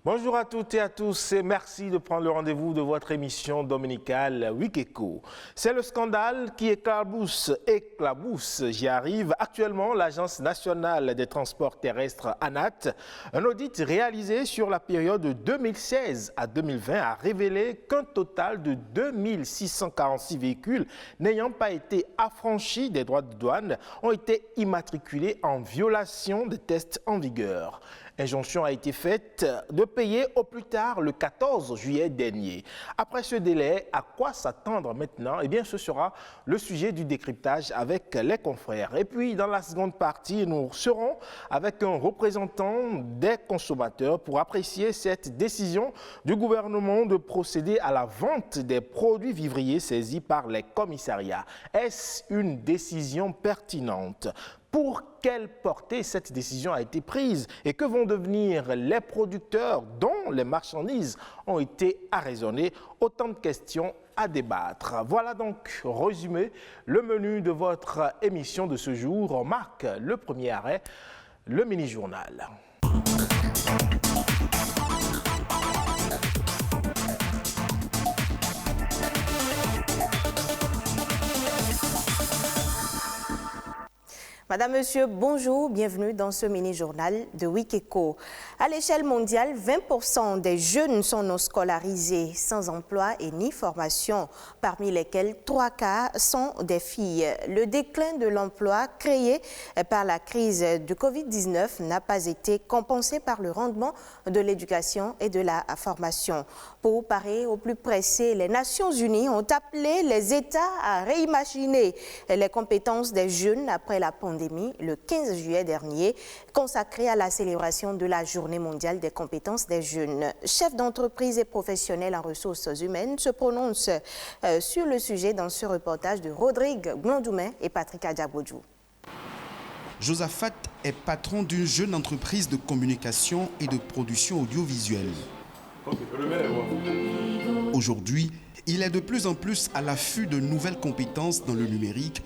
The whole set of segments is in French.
Bonjour à toutes et à tous et merci de prendre le rendez-vous de votre émission dominicale Week-Echo. C'est le scandale qui éclabousse, j'y arrive. Actuellement, l'Agence nationale des transports terrestres ANAT, un audit réalisé sur la période de 2016 à 2020 a révélé qu'un total de 2646 véhicules n'ayant pas été affranchis des droits de douane ont été immatriculés en violation des tests en vigueur. Injonction a été faite de payer au plus tard le 14 juillet dernier. Après ce délai, à quoi s'attendre maintenant? Eh bien, ce sera le sujet du décryptage avec les confrères. Et puis, dans la seconde partie, nous serons avec un représentant des consommateurs pour apprécier cette décision du gouvernement de procéder à la vente des produits vivriers saisis par les commissariats. Est-ce une décision pertinente? Pour quelle portée cette décision a été prise et que vont devenir les producteurs dont les marchandises ont été arraisonnées? Autant de questions à débattre. Voilà donc résumé le menu de votre émission de ce jour. On marque le premier arrêt, le mini-journal. Madame, Monsieur, bonjour, bienvenue dans ce mini-journal de Week-Echo. À l'échelle mondiale, 20% des jeunes sont non scolarisés, sans emploi et ni formation, parmi lesquels 3 quarts sont des filles. Le déclin de l'emploi créé par la crise de Covid-19 n'a pas été compensé par le rendement de l'éducation et de la formation. Pour parer au plus pressé, les Nations Unies ont appelé les États à réimaginer les compétences des jeunes après la pandémie le 15 juillet dernier, consacrée à la célébration de la Journée mondiale des compétences des jeunes. Chefs d'entreprise et professionnels en ressources humaines se prononcent sur le sujet dans ce reportage de Rodrigue Blondoumet et Patrick Adjabodjou. Josaphat est patron d'une jeune entreprise de communication et de production audiovisuelle. Aujourd'hui, il est de plus en plus à l'affût de nouvelles compétences dans le numérique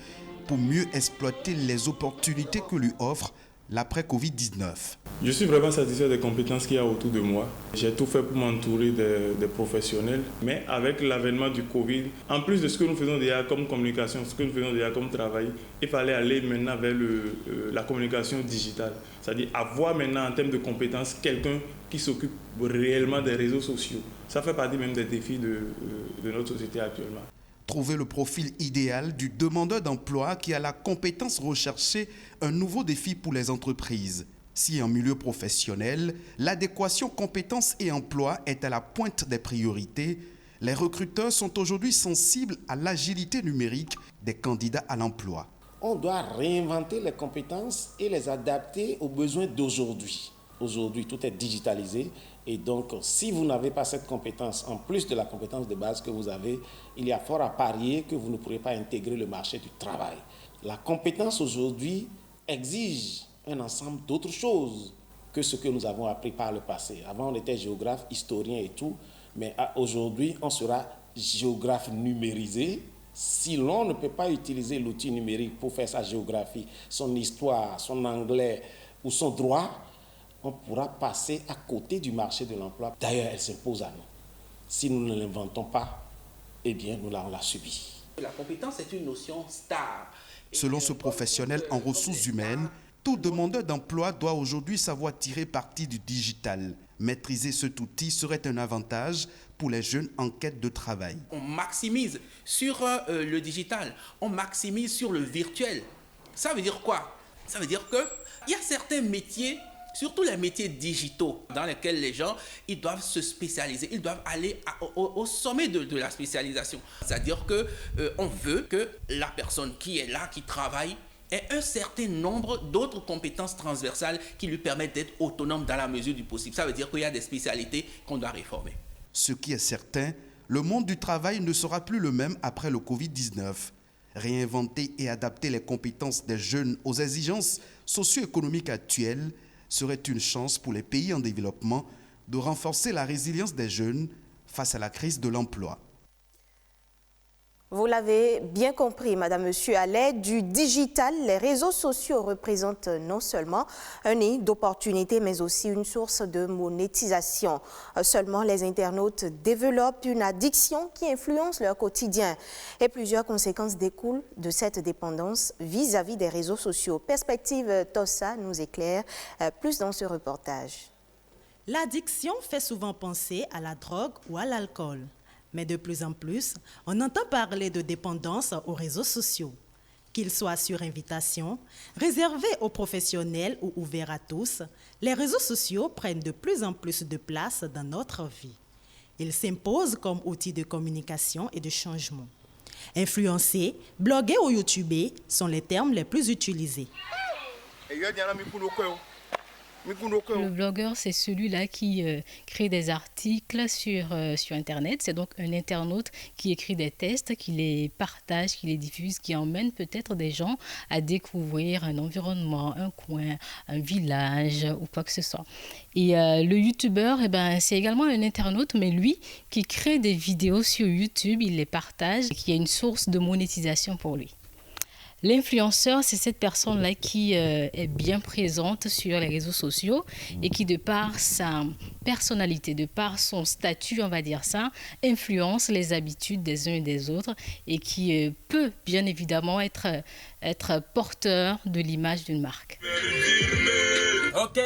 pour mieux exploiter les opportunités que lui offre l'après-Covid-19. Je suis vraiment satisfait des compétences qu'il y a autour de moi. J'ai tout fait pour m'entourer des professionnels, mais avec l'avènement du Covid, en plus de ce que nous faisons déjà comme communication, ce que nous faisons déjà comme travail, il fallait aller maintenant vers la communication digitale. C'est-à-dire avoir maintenant en termes de compétences quelqu'un qui s'occupe réellement des réseaux sociaux. Ça fait partie même des défis de notre société actuellement. Trouver le profil idéal du demandeur d'emploi qui a la compétence recherchée, un nouveau défi pour les entreprises. Si en milieu professionnel, l'adéquation compétences et emploi est à la pointe des priorités, les recruteurs sont aujourd'hui sensibles à l'agilité numérique des candidats à l'emploi. On doit réinventer les compétences et les adapter aux besoins d'aujourd'hui. Aujourd'hui, tout est digitalisé et donc si vous n'avez pas cette compétence, en plus de la compétence de base que vous avez, il y a fort à parier que vous ne pourrez pas intégrer le marché du travail. La compétence aujourd'hui exige un ensemble d'autres choses que ce que nous avons appris par le passé. Avant, on était géographe, historien et tout, mais aujourd'hui, on sera géographe numérisé. Si l'on ne peut pas utiliser l'outil numérique pour faire sa géographie, son histoire, son anglais ou son droit, on pourra passer à côté du marché de l'emploi. D'ailleurs, elle s'impose à nous. Si nous ne l'inventons pas, eh bien, nous l'avons subie. La compétence est une notion star. Selon ce professionnel en ressources humaines, tout demandeur d'emploi doit aujourd'hui savoir tirer parti du digital. Maîtriser cet outil serait un avantage pour les jeunes en quête de travail. On maximise sur le digital, on maximise sur le virtuel. Ça veut dire quoi? Ça veut dire qu'il y a certains métiers, surtout les métiers digitaux, dans lesquels les gens ils doivent se spécialiser, ils doivent aller au sommet de la spécialisation. C'est-à-dire qu'on veut que la personne qui est là, qui travaille, ait un certain nombre d'autres compétences transversales qui lui permettent d'être autonome dans la mesure du possible. Ça veut dire qu'il y a des spécialités qu'on doit réformer. Ce qui est certain, le monde du travail ne sera plus le même après le Covid-19. Réinventer et adapter les compétences des jeunes aux exigences socio-économiques actuelles serait une chance pour les pays en développement de renforcer la résilience des jeunes face à la crise de l'emploi. Vous l'avez bien compris, Madame, Monsieur, à l'aide du digital, les réseaux sociaux représentent non seulement un nid d'opportunités, mais aussi une source de monétisation. Seulement, les internautes développent une addiction qui influence leur quotidien. Et plusieurs conséquences découlent de cette dépendance vis-à-vis des réseaux sociaux. Perspective Tossa nous éclaire plus dans ce reportage. L'addiction fait souvent penser à la drogue ou à l'alcool. Mais de plus en plus, on entend parler de dépendance aux réseaux sociaux. Qu'ils soient sur invitation, réservés aux professionnels ou ouverts à tous, les réseaux sociaux prennent de plus en plus de place dans notre vie. Ils s'imposent comme outil de communication et de changement. Influencer, bloguer ou youtuber sont les termes les plus utilisés. Le blogueur, c'est celui-là qui crée des articles sur Internet. C'est donc un internaute qui écrit des textes, qui les partage, qui les diffuse, qui emmène peut-être des gens à découvrir un environnement, un coin, un village ou quoi que ce soit. Et le youtubeur, c'est également un internaute, mais lui qui crée des vidéos sur YouTube, il les partage, qui est une source de monétisation pour lui. L'influenceur, c'est cette personne-là qui est bien présente sur les réseaux sociaux et qui, de par sa personnalité, de par son statut, on va dire ça, influence les habitudes des uns et des autres et qui peut bien évidemment être porteur de l'image d'une marque. Ok.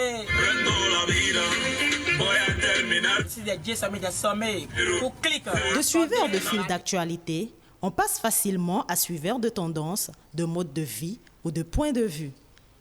De suiveurs de fil d'actualité, on passe facilement à suiveurs de tendances, de mode de vie ou de points de vue.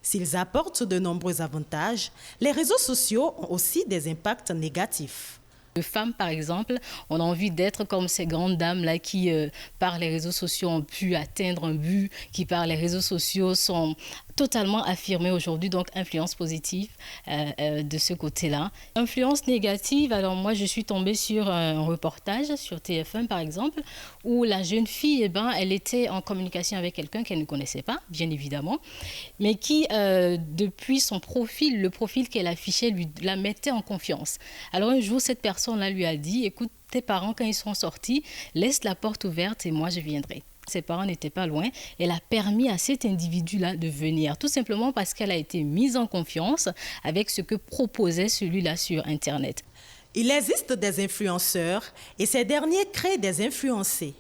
S'ils apportent de nombreux avantages, les réseaux sociaux ont aussi des impacts négatifs. Les femmes, par exemple, on a envie d'être comme ces grandes dames-là qui, par les réseaux sociaux, ont pu atteindre un but, qui, par les réseaux sociaux, sont totalement affirmées aujourd'hui, donc influence positive de ce côté-là. Influence négative, alors moi, je suis tombée sur un reportage sur TF1, par exemple, où la jeune fille, elle était en communication avec quelqu'un qu'elle ne connaissait pas, bien évidemment, mais qui, depuis son profil, le profil qu'elle affichait, la mettait en confiance. Alors un jour, cette personne-là lui a dit, écoute, tes parents, quand ils sont sortis, laisse la porte ouverte et moi, je viendrai. Ses parents n'étaient pas loin. Elle a permis à cet individu-là de venir, tout simplement parce qu'elle a été mise en confiance avec ce que proposait celui-là sur Internet. Il existe des influenceurs et ces derniers créent des influencés.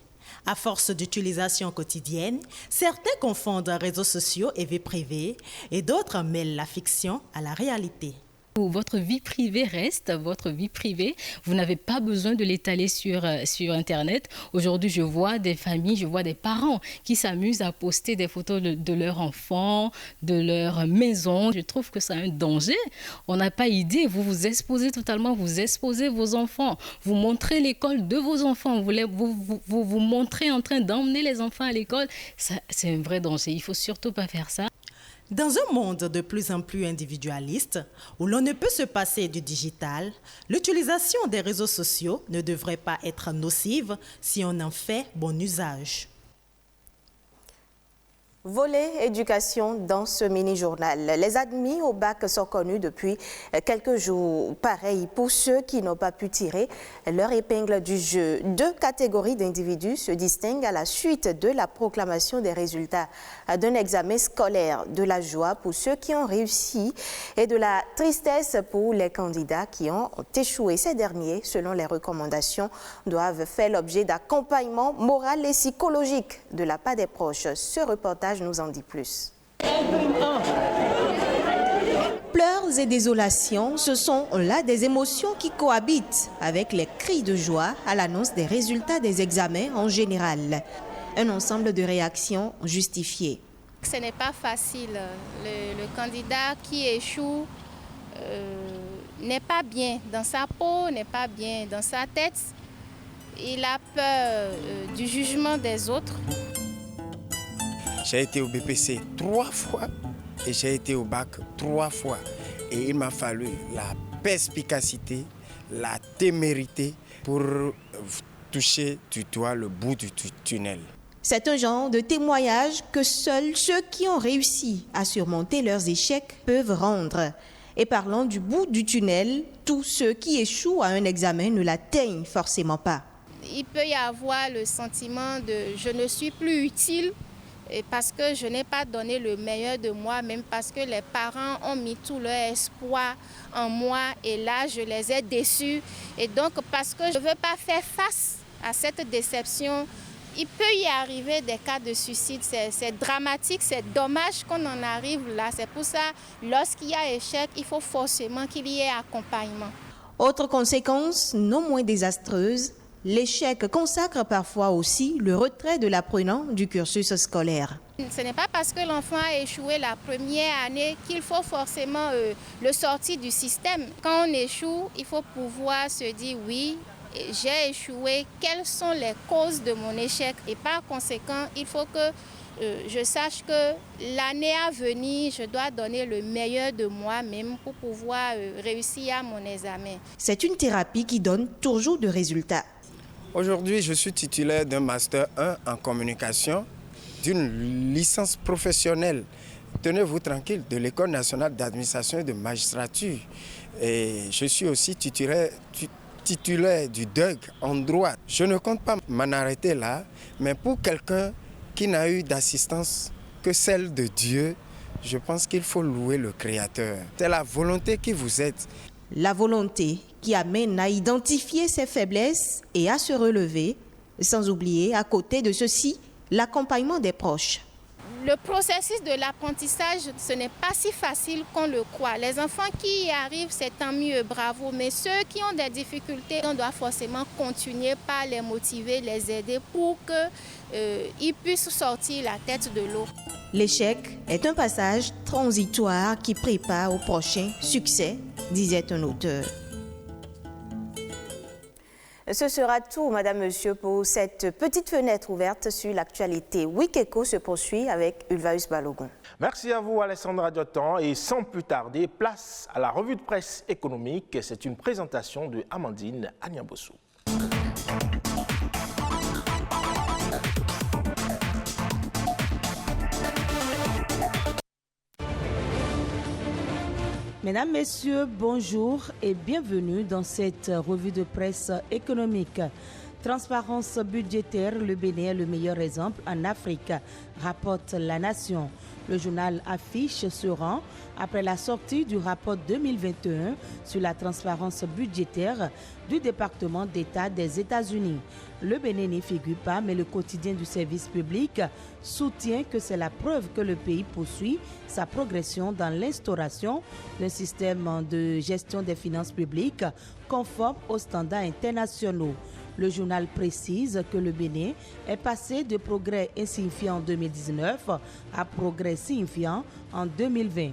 À force d'utilisation quotidienne, certains confondent réseaux sociaux et vie privée et d'autres mêlent la fiction à la réalité. Votre vie privée reste votre vie privée. Vous n'avez pas besoin de l'étaler sur Internet. Aujourd'hui, je vois des familles, je vois des parents qui s'amusent à poster des photos de leurs enfants, de leur maison. Je trouve que c'est un danger. On n'a pas idée. Vous vous exposez totalement, vous exposez vos enfants. Vous montrez l'école de vos enfants. Vous montrez en train d'emmener les enfants à l'école. C'est un vrai danger. Il ne faut surtout pas faire ça. Dans un monde de plus en plus individualiste, où l'on ne peut se passer du digital, l'utilisation des réseaux sociaux ne devrait pas être nocive si on en fait bon usage. Volet éducation dans ce mini-journal. Les admis au bac sont connus depuis quelques jours. Pareil pour ceux qui n'ont pas pu tirer leur épingle du jeu. Deux catégories d'individus se distinguent à la suite de la proclamation des résultats d'un examen scolaire. De la joie pour ceux qui ont réussi et de la tristesse pour les candidats qui ont échoué. Ces derniers, selon les recommandations, doivent faire l'objet d'accompagnement moral et psychologique de la part des proches. Ce reportage nous en dit plus. Pleurs et désolation, ce sont là des émotions qui cohabitent avec les cris de joie à l'annonce des résultats des examens en général. Un ensemble de réactions justifiées. Ce n'est pas facile. Le candidat qui échoue n'est pas bien dans sa peau, n'est pas bien dans sa tête. Il a peur du jugement des autres. J'ai été au BPC 3 fois et j'ai été au bac 3 fois. Et il m'a fallu la perspicacité, la témérité pour toucher du doigt le bout du tunnel. C'est un genre de témoignage que seuls ceux qui ont réussi à surmonter leurs échecs peuvent rendre. Et parlant du bout du tunnel, tous ceux qui échouent à un examen ne l'atteignent forcément pas. Il peut y avoir le sentiment de « je ne suis plus utile » parce que je n'ai pas donné le meilleur de moi, même parce que les parents ont mis tout leur espoir en moi et là, je les ai déçus. Et donc, parce que je ne veux pas faire face à cette déception, il peut y arriver des cas de suicide. C'est dramatique, c'est dommage qu'on en arrive là. C'est pour ça, lorsqu'il y a échec, il faut forcément qu'il y ait accompagnement. Autre conséquence, non moins désastreuse, l'échec consacre parfois aussi le retrait de l'apprenant du cursus scolaire. Ce n'est pas parce que l'enfant a échoué la première année qu'il faut forcément le sortir du système. Quand on échoue, il faut pouvoir se dire oui, j'ai échoué, quelles sont les causes de mon échec? Et par conséquent, il faut que je sache que l'année à venir, je dois donner le meilleur de moi-même pour pouvoir réussir à mon examen. C'est une thérapie qui donne toujours de résultats. Aujourd'hui, je suis titulaire d'un Master 1 en communication, d'une licence professionnelle, tenez-vous tranquille, de l'École nationale d'administration et de magistrature. Et je suis aussi titulaire du DUG en droit. Je ne compte pas m'en arrêter là, mais pour quelqu'un qui n'a eu d'assistance que celle de Dieu, je pense qu'il faut louer le Créateur. C'est la volonté qui vous aide. La volonté qui amène à identifier ses faiblesses et à se relever, sans oublier, à côté de ceci, l'accompagnement des proches. Le processus de l'apprentissage, ce n'est pas si facile qu'on le croit. Les enfants qui y arrivent, c'est tant mieux, bravo. Mais ceux qui ont des difficultés, on doit forcément continuer par les motiver, les aider pour qu'ils puissent sortir la tête de l'eau. L'échec est un passage transitoire qui prépare au prochain succès, disait un auteur. Ce sera tout, Madame, Monsieur, pour cette petite fenêtre ouverte sur l'actualité. Wikeko se poursuit avec Ulvaeus Balogun. Merci à vous, Alessandra Diotan. Et sans plus tarder, place à la revue de presse économique. C'est une présentation de Amandine Agnabossou. Mesdames, Messieurs, bonjour et bienvenue dans cette revue de presse économique. Transparence budgétaire, le Bénin est le meilleur exemple en Afrique, rapporte La Nation. Le journal affiche ce rang après la sortie du rapport 2021 sur la transparence budgétaire du département d'État des États-Unis. Le Bénin n'y figure pas, mais le quotidien du service public soutient que c'est la preuve que le pays poursuit sa progression dans l'instauration d'un système de gestion des finances publiques conforme aux standards internationaux. Le journal précise que le Bénin est passé de progrès insignifiants en 2019 à progrès signifiant en 2020.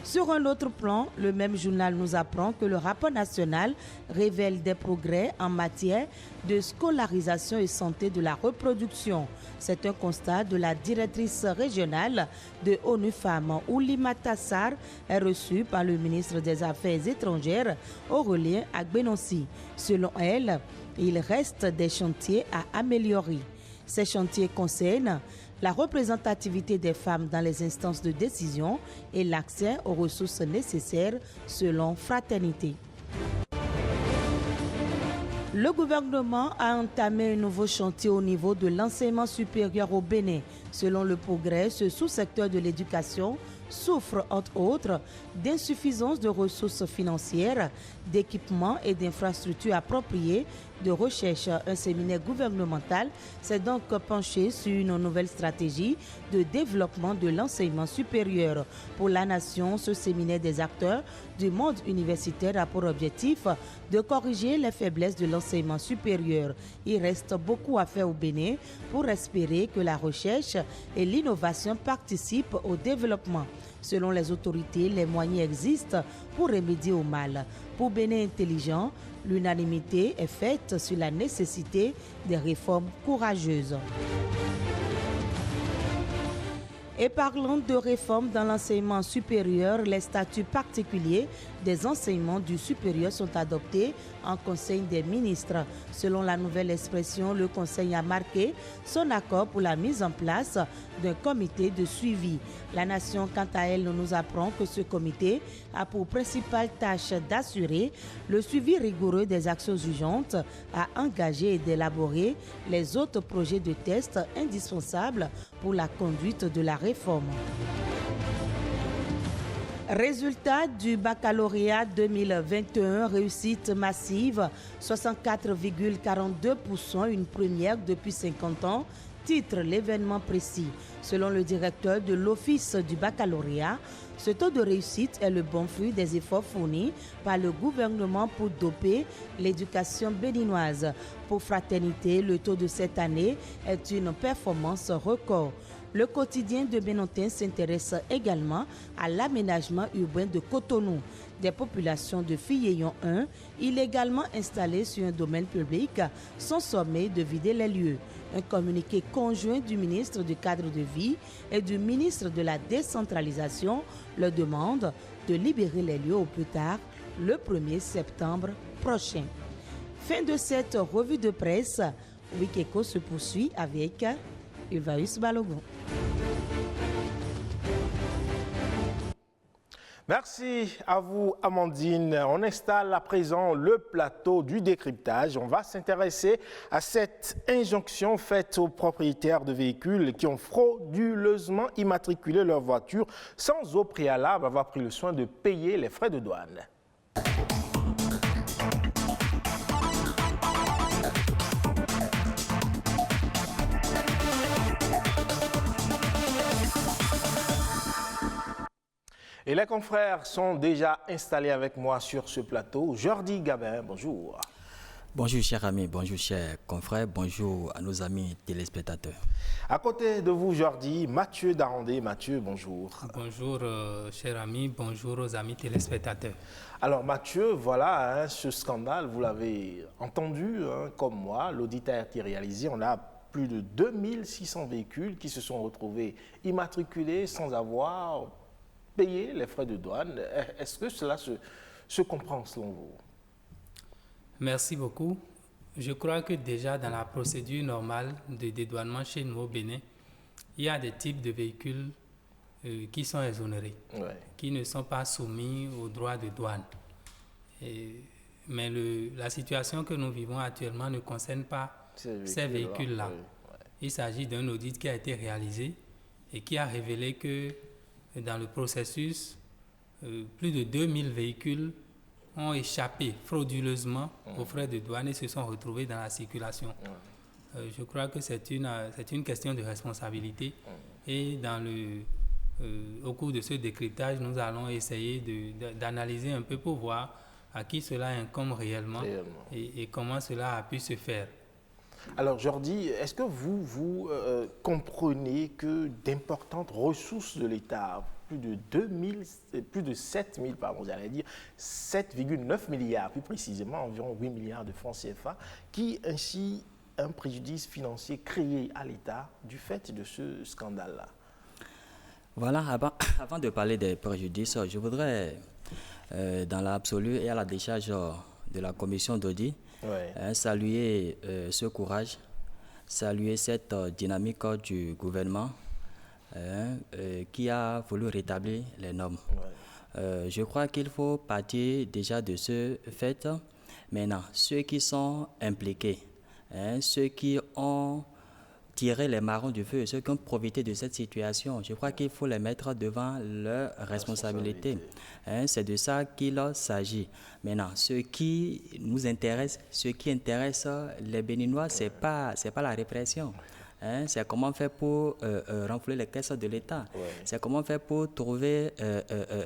Sur un autre plan, le même journal nous apprend que le rapport national révèle des progrès en matière de scolarisation et santé de la reproduction. C'est un constat de la directrice régionale de ONU Femmes, Oulimata Sarr, est reçue par le ministre des Affaires étrangères, Aurélien Agbenonsi. Selon elle, il reste des chantiers à améliorer. Ces chantiers concernent la représentativité des femmes dans les instances de décision et l'accès aux ressources nécessaires selon Fraternité. Le gouvernement a entamé un nouveau chantier au niveau de l'enseignement supérieur au Bénin. Selon le Progrès, ce sous-secteur de l'éducation souffre entre autres d'insuffisance de ressources financières, d'équipements et d'infrastructures appropriées, de recherche. Un séminaire gouvernemental s'est donc penché sur une nouvelle stratégie de développement de l'enseignement supérieur. Pour la nation, ce séminaire des acteurs du monde universitaire a pour objectif de corriger les faiblesses de l'enseignement supérieur. Il reste beaucoup à faire au Bénin pour espérer que la recherche et l'innovation participent au développement. Selon les autorités, les moyens existent pour remédier au mal. Pour Bénin intelligent, l'unanimité est faite sur la nécessité des réformes courageuses. Et parlant de réformes dans l'enseignement supérieur, les statuts particuliers des enseignements du supérieur sont adoptés en Conseil des ministres. Selon la nouvelle expression, le Conseil a marqué son accord pour la mise en place d'un comité de suivi. La Nation, quant à elle, nous apprend que ce comité a pour principale tâche d'assurer le suivi rigoureux des actions urgentes à engager et d'élaborer les autres projets de test indispensables pour la conduite de la réforme. Résultat du baccalauréat 2021, réussite massive, 64,42%, une première depuis 50 ans, titre l'événement précis. Selon le directeur de l'Office du baccalauréat, ce taux de réussite est le bon fruit des efforts fournis par le gouvernement pour doper l'éducation béninoise. Pour Fraternité, le taux de cette année est une performance record. Le quotidien de Bénotin s'intéresse également à l'aménagement urbain de Cotonou. Des populations de Filleyon 1, illégalement installées sur un domaine public, sont sommées de vider les lieux. Un communiqué conjoint du ministre du Cadre de vie et du ministre de la Décentralisation leur demande de libérer les lieux au plus tard le 1er septembre prochain. Fin de cette revue de presse. Wikeko se poursuit avec Ulvaeus Balogun. Merci à vous, Amandine. On installe à présent le plateau du décryptage. On va s'intéresser à cette injonction faite aux propriétaires de véhicules qui ont frauduleusement immatriculé leur voiture sans au préalable avoir pris le soin de payer les frais de douane. Et les confrères sont déjà installés avec moi sur ce plateau. Jordi Gabin, bonjour. Bonjour chers amis, bonjour chers confrères, bonjour à nos amis téléspectateurs. À côté de vous Jordi, Mathieu Darandé. Mathieu, bonjour. Bonjour chers amis, bonjour aux amis téléspectateurs. Alors Mathieu, voilà ce scandale, vous l'avez entendu comme moi, l'audit a été réalisé, on a plus de 2600 véhicules qui se sont retrouvés immatriculés sans avoir payer les frais de douane. Est-ce que cela se comprend selon vous? Merci beaucoup. Je crois que déjà dans la procédure normale de dédouanement chez nous au Bénin, il y a des types de véhicules qui sont exonérés, qui ne sont pas soumis aux droits de douane. Mais la situation que nous vivons actuellement ne concerne pas ces véhicules-là. Il s'agit d'un audit qui a été réalisé et qui a révélé que dans le processus, plus de 2000 véhicules ont échappé frauduleusement aux frais de douane et se sont retrouvés dans la circulation. Je crois que c'est une question de responsabilité et au cours de ce décryptage, nous allons essayer d'analyser un peu pour voir à qui cela incombe réellement. Et comment cela a pu se faire. Alors Jordi, est-ce que vous comprenez que d'importantes ressources de l'État, plus de 7,9 milliards, plus précisément environ 8 milliards de francs CFA, qui ainsi un préjudice financier créé à l'État du fait de ce scandale-là? Voilà, avant de parler des préjudices, je voudrais, dans l'absolu et à la décharge de la commission d'audit, saluer ce courage, saluer cette dynamique du gouvernement qui a voulu rétablir les normes. Je crois qu'il faut partir déjà de ce fait. Maintenant, ceux qui sont impliqués, ceux qui ont tiré les marrons du feu, ceux qui ont profité de cette situation, je crois qu'il faut les mettre devant leurs responsabilités. C'est de ça qu'il s'agit. Maintenant, ce qui nous intéresse, ce qui intéresse les Béninois, c'est pas la répression. C'est comment faire pour renflouer les caisses de l'État. C'est comment faire pour trouver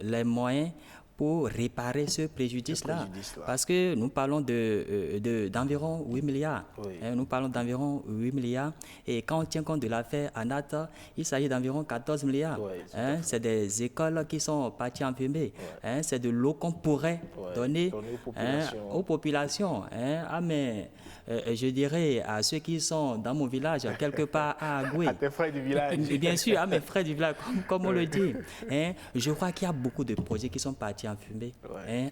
les moyens pour réparer ce préjudice-là. Parce que nous parlons d'environ 8 milliards. Nous parlons d'environ 8 milliards. Et quand on tient compte de l'affaire ANAT, il s'agit d'environ 14 milliards. C'est des écoles qui sont parties en fumée. C'est de l'eau qu'on pourrait donner aux populations. Mais je dirais à ceux qui sont dans mon village, quelque part à Agoué. À tes frais du village. Bien sûr, à mes frais du village, comme on le dit. Je crois qu'il y a beaucoup de projets qui sont partis en enfumé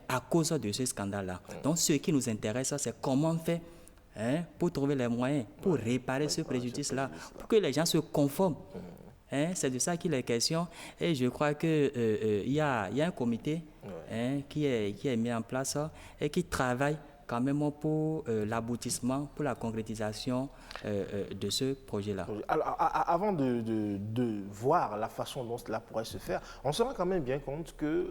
à cause de ce scandale-là. Donc, ce qui nous intéresse, c'est comment on fait pour trouver les moyens, pour réparer ce préjudice-là, pour que les gens se conforment. C'est de ça qu'il est question. Et je crois qu'il y a un comité qui est mis en place et qui travaille quand même pour l'aboutissement, pour la concrétisation de ce projet-là. Alors, avant de voir la façon dont cela pourrait se faire, on se rend quand même bien compte que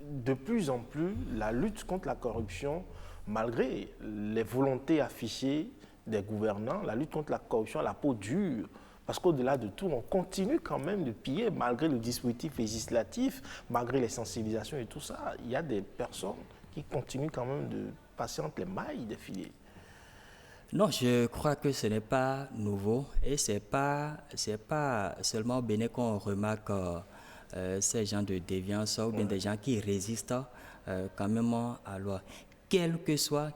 de plus en plus, la lutte contre la corruption, malgré les volontés affichées des gouvernants, la lutte contre la corruption à la peau dure, parce qu'au-delà de tout, on continue quand même de piller, malgré le dispositif législatif, malgré les sensibilisations et tout ça. Il y a des personnes qui continuent quand même de passer entre les mailles des filets. Non, je crois que ce n'est pas nouveau et ce n'est pas seulement au Bénin qu'on remarque ces gens de déviance ou bien des gens qui résistent quand même à la loi. Quelle que soit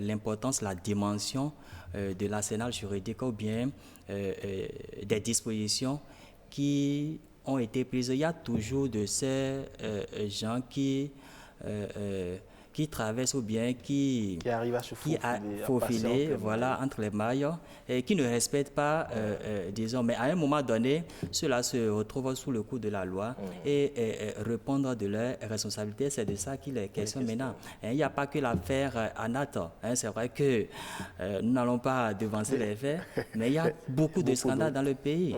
l'importance, la dimension de l'arsenal juridique ou bien des dispositions qui ont été prises, il y a toujours de ces gens qui traversent ou bien qui arrivent à se faufiler voilà, entre les mailles et qui ne respectent pas, disons, mais à un moment donné, ceux-là se retrouvent sous le coup de la loi et répondre de leurs responsabilités. C'est de ça qu'il est question maintenant. Il n'y a pas que l'affaire Anat. C'est vrai que nous n'allons pas devancer les faits, mais il y a beaucoup de scandales dans le pays.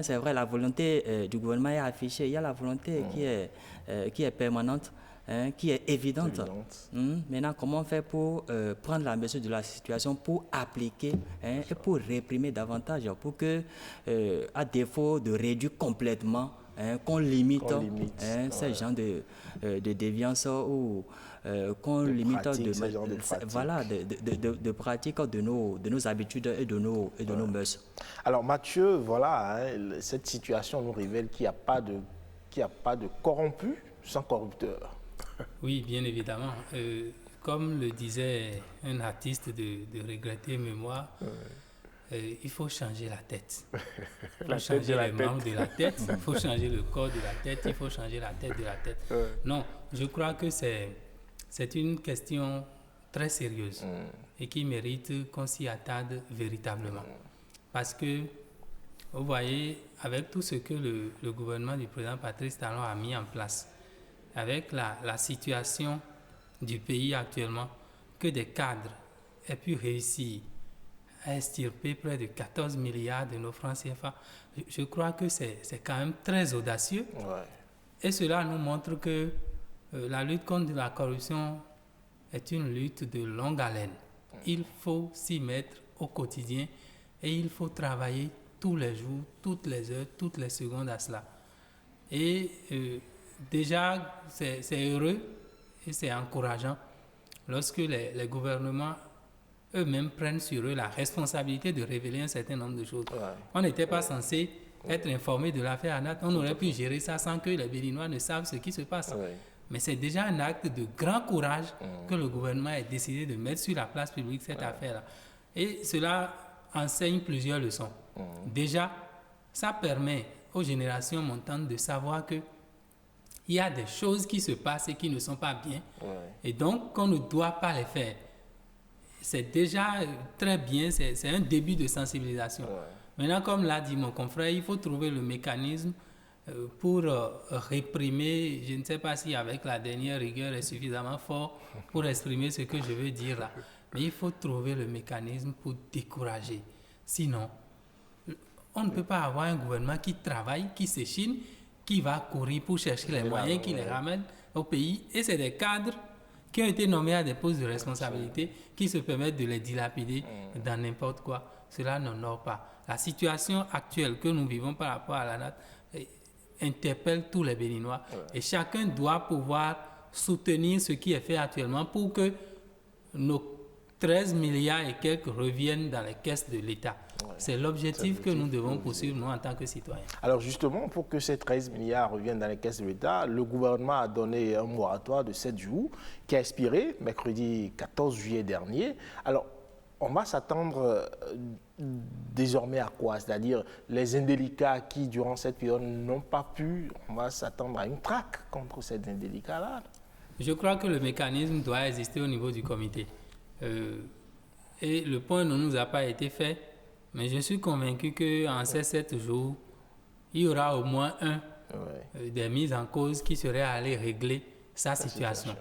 C'est vrai, la volonté du gouvernement est affichée. Il y a la volonté qui est permanente. Qui est évidente. Maintenant, comment on fait pour prendre la mesure de la situation, pour appliquer et pour réprimer davantage, pour que, à défaut de réduire complètement, qu'on limite ces gens de déviance ou qu'on limite de pratiques de nos habitudes et de nos mœurs. Alors Mathieu, voilà, cette situation nous révèle qu'il n'y a pas de corrompu sans corrupteur. Oui, bien évidemment. Comme le disait un artiste de regrettée mémoire, il faut changer la tête. Il faut changer les membres de la tête, il faut changer le corps de la tête, il faut changer la tête de la tête. Non, je crois que c'est une question très sérieuse et qui mérite qu'on s'y attarde véritablement. Parce que, vous voyez, avec tout ce que le gouvernement du président Patrice Talon a mis en place, avec la situation du pays actuellement, que des cadres aient pu réussir à extirper près de 14 milliards de nos francs CFA, je crois que c'est quand même très audacieux. Et cela nous montre que la lutte contre la corruption est une lutte de longue haleine. Il faut s'y mettre au quotidien et il faut travailler tous les jours, toutes les heures, toutes les secondes à cela. Et déjà, c'est heureux et c'est encourageant lorsque les gouvernements eux-mêmes prennent sur eux la responsabilité de révéler un certain nombre de choses. On n'était pas censé être informé de l'affaire Anat. On aurait pu gérer ça sans que les Béninois ne savent ce qui se passe. Mais c'est déjà un acte de grand courage que le gouvernement ait décidé de mettre sur la place publique cette affaire-là. Et cela enseigne plusieurs leçons. Déjà, ça permet aux générations montantes de savoir que il y a des choses qui se passent et qui ne sont pas bien, et donc qu'on ne doit pas les faire. C'est déjà très bien, c'est un début de sensibilisation. Maintenant, comme l'a dit mon confrère, il faut trouver le mécanisme pour réprimer. Je ne sais pas si avec la dernière rigueur est suffisamment fort pour exprimer ce que je veux dire là, mais il faut trouver le mécanisme pour décourager. Sinon, on ne peut pas avoir un gouvernement qui travaille, qui s'échine, qui va courir pour chercher les moyens qui les ramènent au pays. Et c'est des cadres qui ont été nommés à des postes de responsabilité qui se permettent de les dilapider dans n'importe quoi. Cela n'honore pas. La situation actuelle que nous vivons par rapport à la NAT interpelle tous les Béninois. Et chacun doit pouvoir soutenir ce qui est fait actuellement pour que nos 13 milliards et quelques reviennent dans les caisses de l'État. C'est l'objectif que nous devons poursuivre, nous, en tant que citoyens. Alors justement, pour que ces 13 milliards reviennent dans les caisses de l'État, le gouvernement a donné un moratoire de 7 jours qui a expiré mercredi 14 juillet dernier. Alors, on va s'attendre désormais à quoi? C'est-à-dire les indélicats qui, durant cette période, n'ont pas pu, on va s'attendre à une traque contre ces indélicats-là. Je crois que le mécanisme doit exister au niveau du comité. Et le point ne nous a pas été fait, mais je suis convaincu qu'en ces 7 jours, il y aura au moins des mises en cause qui seraient allées régler sa situation.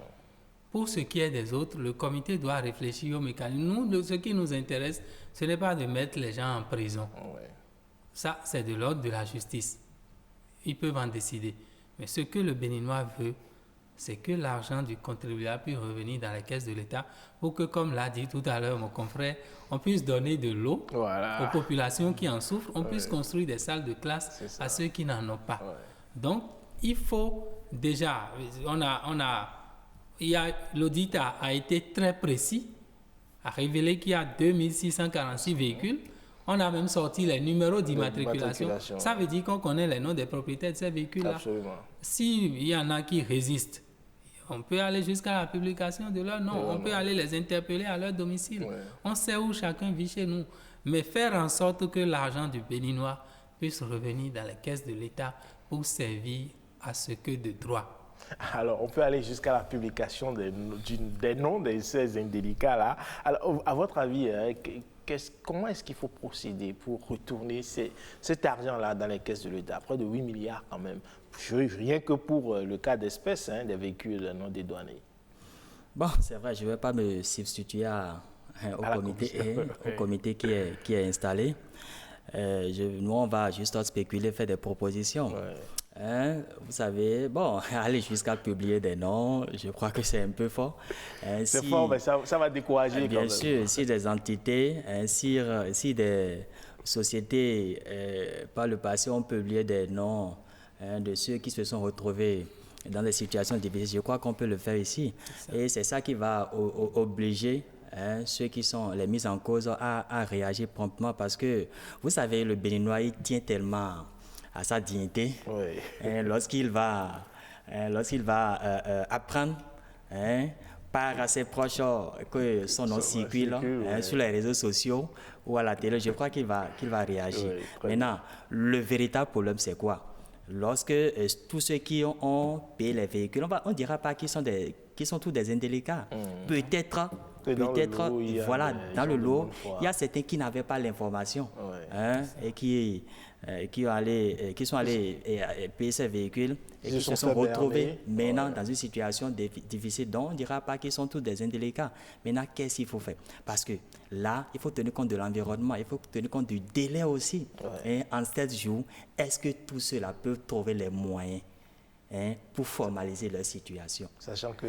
Pour ce qui est des autres, le comité doit réfléchir au mécanisme. Nous, ce qui nous intéresse, ce n'est pas de mettre les gens en prison. Ça, c'est de l'ordre de la justice. Ils peuvent en décider. Mais ce que le Béninois veut, c'est que l'argent du contribuable puisse revenir dans les caisses de l'État pour que, comme l'a dit tout à l'heure mon confrère, on puisse donner de l'eau aux populations qui en souffrent, on puisse construire des salles de classe à ceux qui n'en ont pas. Donc, il faut déjà, l'audit a été très précis, a révélé qu'il y a 2646 véhicules. On a même sorti les numéros d'immatriculation. Ça veut dire qu'on connaît les noms des propriétaires de ces véhicules-là. Absolument. S'il y en a qui résistent, on peut aller jusqu'à la publication de leur nom. On peut aller les interpeller à leur domicile. On sait où chacun vit chez nous. Mais faire en sorte que l'argent du Béninois puisse revenir dans les caisses de l'État pour servir à ce que de droit. Alors, on peut aller jusqu'à la publication des noms de ces indélicats-là. Alors, à votre avis, comment est-ce qu'il faut procéder pour retourner cet argent-là dans les caisses de l'État? Près de 8 milliards quand même, rien que pour le cas d'espèce des véhicules non dédouanés. Bon, c'est vrai, je ne vais pas me substituer au comité qui est installé. Nous, on va juste spéculer, faire des propositions. Vous savez, bon, aller jusqu'à publier des noms, je crois que c'est un peu fort. C'est fort, mais ça va décourager. Bien sûr, si des entités, si des sociétés, par le passé, ont publié des noms de ceux qui se sont retrouvés dans des situations difficiles, je crois qu'on peut le faire ici. Et c'est ça qui va obliger ceux qui sont les mis en cause à réagir promptement, parce que, vous savez, le Béninois, il tient tellement à sa dignité. Lorsqu'il va apprendre par à ses proches que son nom circule sur les réseaux sociaux ou à la télé, je crois qu'il va réagir. Maintenant, le véritable problème, c'est quoi? Lorsque tous ceux qui ont payé les véhicules, on ne dira pas qu'ils sont tous des indélicats. Peut-être, voilà, dans le lot, il y a certains qui n'avaient pas l'information et qui sont allés payer ces véhicules et qui se sont retrouvés maintenant dans une situation difficile. Donc, on ne dira pas qu'ils sont tous des indélicats. Maintenant, qu'est-ce qu'il faut faire? Parce que là, il faut tenir compte de l'environnement, il faut tenir compte du délai aussi. En 7 jours, est-ce que tous ceux-là peuvent trouver les moyens pour formaliser leur situation? Sachant que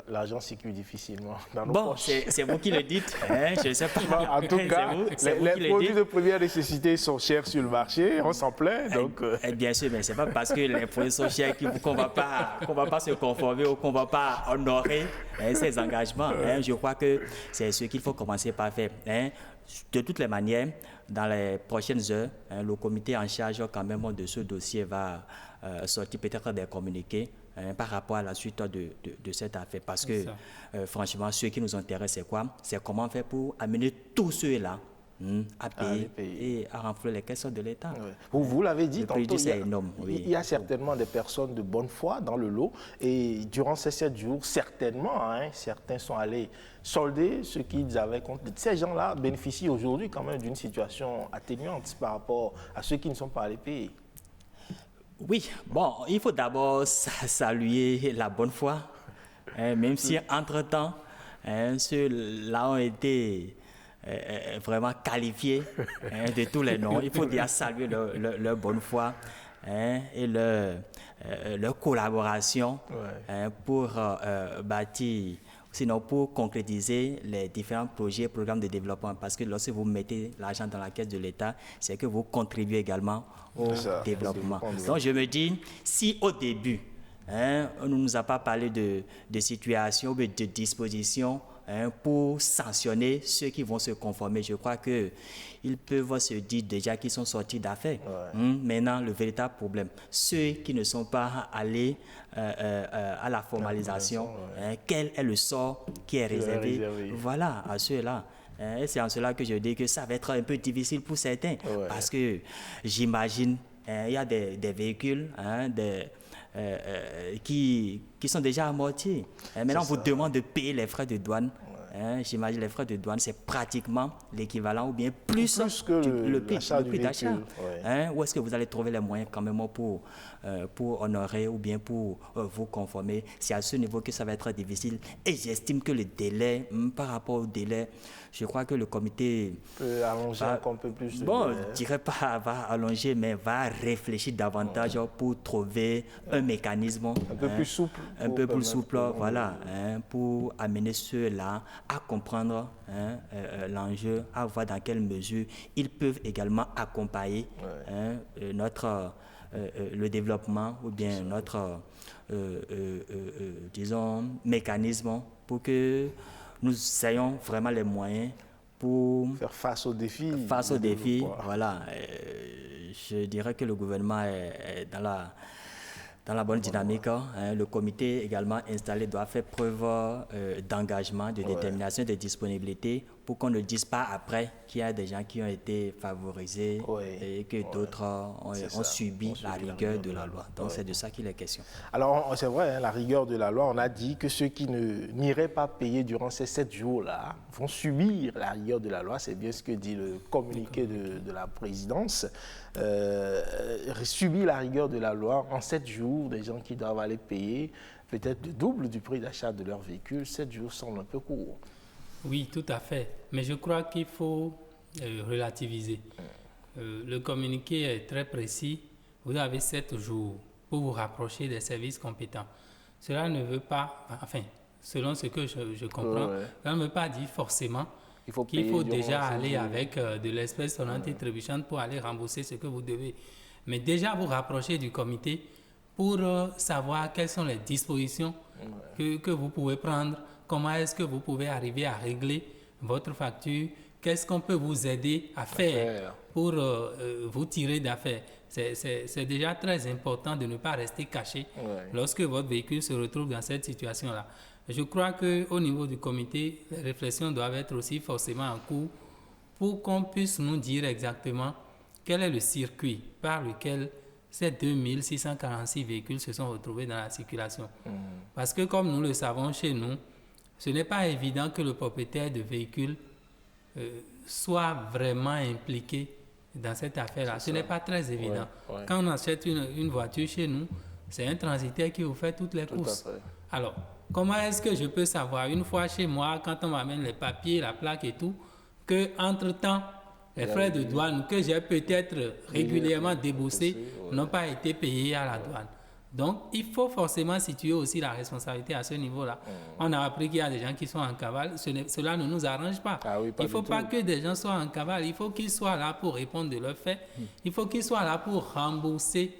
l'argent circule difficilement dans nos poches. Bon, c'est vous qui le dites. Je ne sais pas. En tout cas, les produits de première nécessité sont chers sur le marché, on s'en plaint. Donc bien sûr, mais ce n'est pas parce que les produits sont chers qu'on ne va pas se conformer ou qu'on ne va pas honorer ces engagements. Je crois que c'est ce qu'il faut commencer par faire. De toutes les manières, dans les prochaines heures, le comité en charge quand même de ce dossier va sortir peut-être des communiqués par rapport à la suite de cette affaire. Parce que, franchement, ce qui nous intéresse, c'est quoi? C'est comment faire pour amener tous ceux-là à payer et à renflouer les caisses de l'État. Vous l'avez dit tantôt, il y a certainement des personnes de bonne foi dans le lot. Et durant ces 7 jours, certainement, certains sont allés solder ce qu'ils avaient contre. Ces gens-là bénéficient aujourd'hui quand même d'une situation atténuante par rapport à ceux qui ne sont pas allés payer. Oui, bon, il faut d'abord saluer la bonne foi, même si entre-temps, ceux-là ont été vraiment qualifiés de tous les noms. Il faut déjà saluer leur bonne foi et leur collaboration pour bâtir, sinon pour concrétiser les différents projets et programmes de développement. Parce que lorsque vous mettez l'argent dans la caisse de l'État, c'est que vous contribuez également au développement. Donc je me dis, si au début, on ne nous a pas parlé de situation ou de dispositions pour sanctionner ceux qui vont se conformer, je crois qu'ils peuvent se dire déjà qu'ils sont sortis d'affaires. Maintenant, le véritable problème, ceux qui ne sont pas allés à la formalisation, quel est le sort qui est réservé voilà, à ceux-là. Et c'est en cela que je dis que ça va être un peu difficile pour certains. Parce que j'imagine, il y a des véhicules qui sont déjà amortis. Maintenant, on vous demande de payer les frais de douane. J'imagine les frais de douane, c'est pratiquement l'équivalent ou bien plus que le prix d'achat. Ouais. Où est-ce que vous allez trouver les moyens quand même pour honorer ou bien pour vous conformer? C'est à ce niveau que ça va être difficile. Et j'estime que le délai, par rapport au délai, je crois que le comité peut allonger encore un peu plus. Je ne dirais pas va allonger, mais va réfléchir davantage pour trouver un mécanisme un peu plus souple. Un peu plus souple, voilà, pour amener ceux-là à comprendre l'enjeu, à voir dans quelle mesure ils peuvent également accompagner le développement ou bien notre, disons, mécanisme pour que nous ayons vraiment les moyens pour faire face aux défis. Voilà. Je dirais que le gouvernement est dans la bonne dynamique. Le comité également installé doit faire preuve d'engagement, de détermination, de disponibilité pour qu'on ne dise pas après qu'il y a des gens qui ont été favorisés et que d'autres ont subi la rigueur de la loi. Donc c'est de ça qu'il est question. Alors c'est vrai, la rigueur de la loi, on a dit que ceux qui n'iraient pas payer durant ces 7 jours-là vont subir la rigueur de la loi. C'est bien ce que dit le communiqué de la présidence. Subir la rigueur de la loi en 7 jours, des gens qui doivent aller payer peut-être le double du prix d'achat de leur véhicule. 7 jours semble un peu court. Oui, tout à fait. Mais je crois qu'il faut relativiser. Le communiqué est très précis. Vous avez 7 jours pour vous rapprocher des services compétents. Cela ne veut pas, enfin, selon ce que je comprends, cela ne veut pas dire forcément qu'il faut déjà aller avec de l'espèce sonnante et trébuchante pour aller rembourser ce que vous devez. Mais déjà vous rapprocher du comité pour savoir quelles sont les dispositions que vous pouvez prendre. Comment est-ce que vous pouvez arriver à régler votre facture? Qu'est-ce qu'on peut vous aider à faire pour vous tirer d'affaire? C'est déjà très important de ne pas rester caché lorsque votre véhicule se retrouve dans cette situation-là. Je crois qu'au niveau du comité, les réflexions doivent être aussi forcément en cours pour qu'on puisse nous dire exactement quel est le circuit par lequel ces 2646 véhicules se sont retrouvés dans la circulation. Parce que comme nous le savons chez nous, ce n'est pas évident que le propriétaire de véhicule soit vraiment impliqué dans cette affaire-là. Ce n'est pas très évident. Quand on achète une voiture chez nous, c'est un transitaire qui vous fait toutes les courses. Alors, comment est-ce que je peux savoir, une fois chez moi, quand on m'amène les papiers, la plaque et tout, qu'entre-temps, les frais de douane que j'ai peut-être régulièrement déboursés n'ont pas été payés à la douane? Donc, il faut forcément situer aussi la responsabilité à ce niveau-là. On a appris qu'il y a des gens qui sont en cavale. Cela ne nous arrange pas. Il ne faut pas que des gens soient en cavale. Il faut qu'ils soient là pour répondre de leurs faits. Il faut qu'ils soient là pour rembourser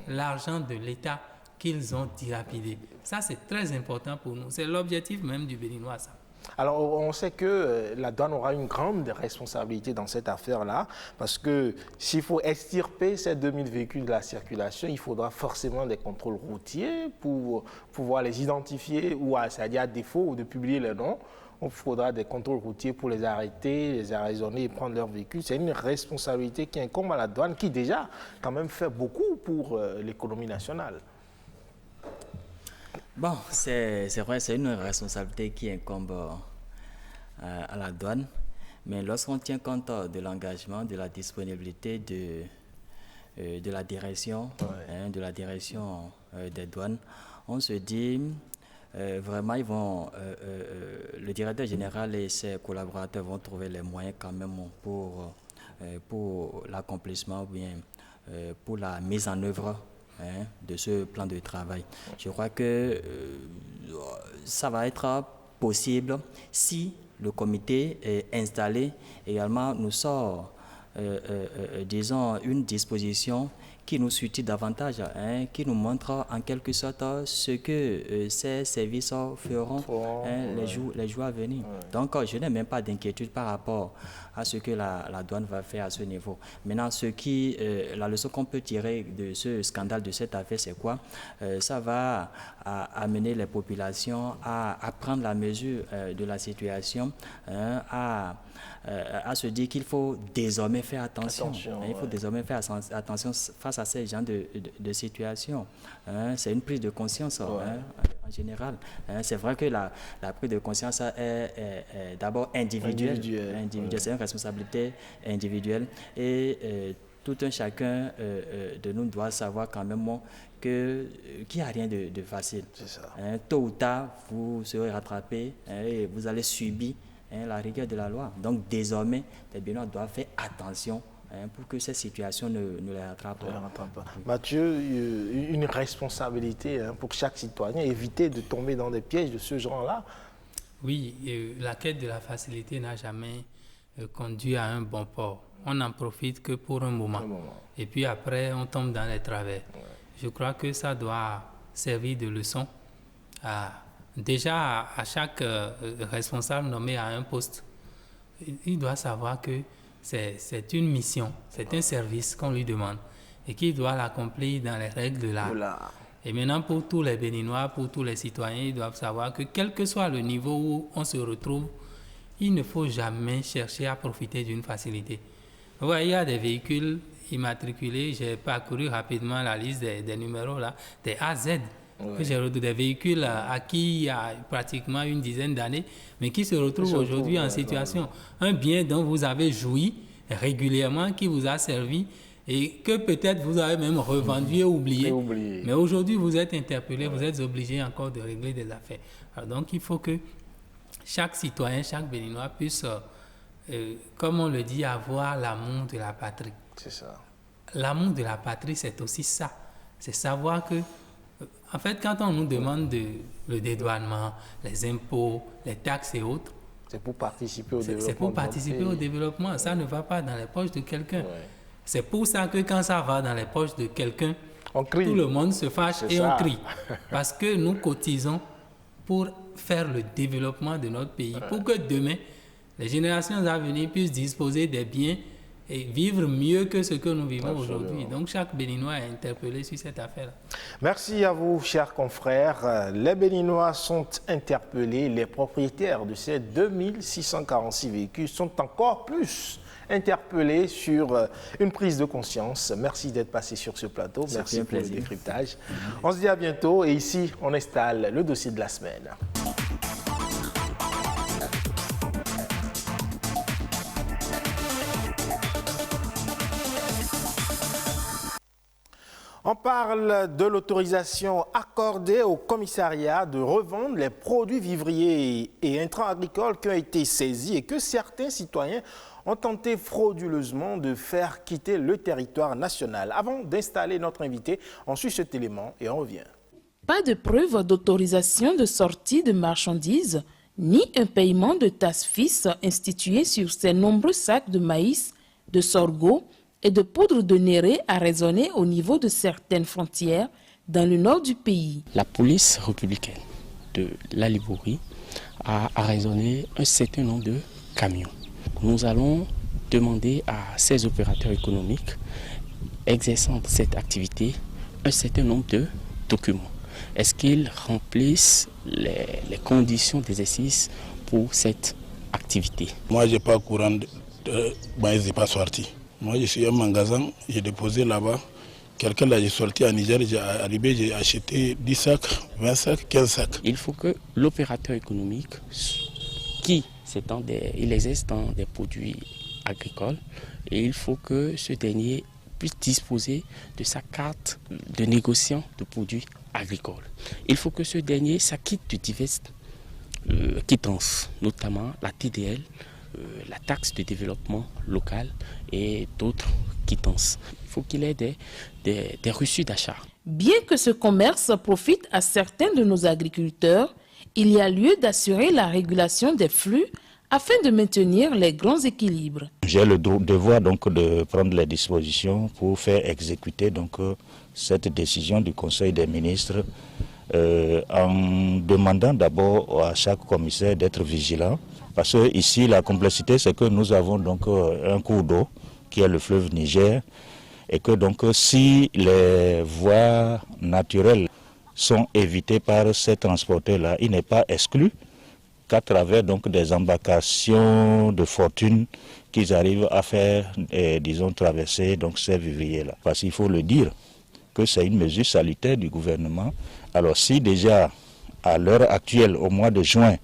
l'argent de l'État qu'ils ont dilapidé. Ça, c'est très important pour nous. C'est l'objectif même du Béninois, ça. Alors, on sait que la douane aura une grande responsabilité dans cette affaire-là, parce que s'il faut extirper ces 2000 véhicules de la circulation, il faudra forcément des contrôles routiers pour pouvoir les identifier, ou c'est-à-dire à défaut de publier les noms. Il faudra des contrôles routiers pour les arrêter, les arraisonner et prendre leurs véhicules. C'est une responsabilité qui incombe à la douane, qui déjà quand même fait beaucoup pour l'économie nationale. Bon, c'est vrai, c'est une responsabilité qui incombe à la douane, mais lorsqu'on tient compte de l'engagement, de la disponibilité de la direction, des douanes, on se dit vraiment le directeur général et ses collaborateurs vont trouver les moyens quand même pour l'accomplissement ou bien pour la mise en œuvre de ce plan de travail. Je crois que ça va être possible si le comité est installé également nous sort, disons, une disposition qui nous suit davantage, qui nous montre en quelque sorte ce que ces services feront les jours à venir. Donc, je n'ai même pas d'inquiétude par rapport à ce que la douane va faire à ce niveau. Maintenant, la leçon qu'on peut tirer de ce scandale, de cette affaire, c'est quoi? Ça va amener les populations à prendre la mesure de la situation, à se dire qu'il faut désormais faire attention. Il faut désormais faire attention face à ces genres de situations. C'est une prise de conscience en général. C'est vrai que la prise de conscience est d'abord individuelle. C'est une responsabilité individuelle. Et tout un chacun de nous doit savoir quand même qu'il n'y a rien de facile. Tôt ou tard, vous serez rattrapé et vous allez subir la rigueur de la loi. Donc désormais, les Béninois doivent faire attention pour que cette situation ne les rattrape pas. Mathieu, une responsabilité pour chaque citoyen, éviter de tomber dans des pièges de ce genre-là. Oui, la quête de la facilité n'a jamais conduit à un bon port. On n'en profite que pour un moment. Et puis après, on tombe dans les travers. Je crois que ça doit servir de leçon déjà à chaque responsable nommé à un poste. Il doit savoir que c'est une mission, c'est un service qu'on lui demande et qu'il doit l'accomplir dans les règles de l'art. Et maintenant, pour tous les Béninois, pour tous les citoyens, ils doivent savoir que quel que soit le niveau où on se retrouve, il ne faut jamais chercher à profiter d'une facilité. Vous voyez, il y a des véhicules immatriculés, j'ai parcouru rapidement la liste des numéros là, des AZ. J'ai des véhicules acquis il y a pratiquement une dizaine d'années, mais qui se retrouvent aujourd'hui en situation. Un bien dont vous avez joui régulièrement, qui vous a servi et que peut-être vous avez même revendu et oublié. Mais aujourd'hui, vous êtes interpellé, vous êtes obligé encore de régler des affaires. Alors donc, il faut que chaque citoyen, chaque Béninois puisse, comme on le dit, avoir l'amour de la patrie. C'est ça. L'amour de la patrie, c'est aussi ça. C'est savoir que en fait, quand on nous demande le dédouanement, les impôts, les taxes et autres, c'est pour participer au développement. C'est pour participer au développement. Ça ne va pas dans les poches de quelqu'un. C'est pour ça que quand ça va dans les poches de quelqu'un, tout le monde se fâche et on crie. Parce que nous cotisons pour faire le développement de notre pays, pour que demain, les générations à venir puissent disposer des biens et vivre mieux que ce que nous vivons aujourd'hui. Donc chaque Béninois est interpellé sur cette affaire. Merci à vous, chers confrères. Les Béninois sont interpellés. Les propriétaires de ces 2646 véhicules sont encore plus interpellés sur une prise de conscience. Merci d'être passé sur ce plateau. Merci pour le décryptage. On se dit à bientôt et ici, on installe le dossier de la semaine. On parle de l'autorisation accordée au commissariat de revendre les produits vivriers et intrants agricoles qui ont été saisis et que certains citoyens ont tenté frauduleusement de faire quitter le territoire national. Avant d'installer notre invité, on suit cet élément et on revient. Pas de preuve d'autorisation de sortie de marchandises, ni un paiement de taxe FIS institué sur ces nombreux sacs de maïs, de sorgho et de poudre de néré à raisonner au niveau de certaines frontières dans le nord du pays. La police républicaine de la Libourie a arraisonné un certain nombre de camions. Nous allons demander à ces opérateurs économiques exerçant cette activité un certain nombre de documents. Est-ce qu'ils remplissent les conditions d'exercice pour cette activité? Moi, je n'ai pas courant de maïs n'est pas sorti. Moi, je suis un magasin, j'ai déposé là-bas. Quelqu'un là, j'ai sorti à Niger, j'ai arrivé, j'ai acheté 10 sacs, 20 sacs, 15 sacs. Il faut que l'opérateur économique qui il exerce dans des produits agricoles et il faut que ce dernier puisse disposer de sa carte de négociant de produits agricoles. Il faut que ce dernier s'acquitte de diverses quittances, notamment la TDL, la taxe de développement local et d'autres quittances. Il faut qu'il ait des reçus d'achat. Bien que ce commerce profite à certains de nos agriculteurs, il y a lieu d'assurer la régulation des flux afin de maintenir les grands équilibres. J'ai le devoir donc de prendre les dispositions pour faire exécuter donc cette décision du Conseil des ministres en demandant d'abord à chaque commissaire d'être vigilant. Parce que ici, la complexité, c'est que nous avons donc un cours d'eau qui est le fleuve Niger, et que donc si les voies naturelles sont évitées par ces transporteurs-là, il n'est pas exclu qu'à travers donc des embarcations de fortune qu'ils arrivent à faire, disons, traverser donc ces vivriers-là. Parce qu'il faut le dire que c'est une mesure salutaire du gouvernement. Alors si déjà, à l'heure actuelle, au mois de juin,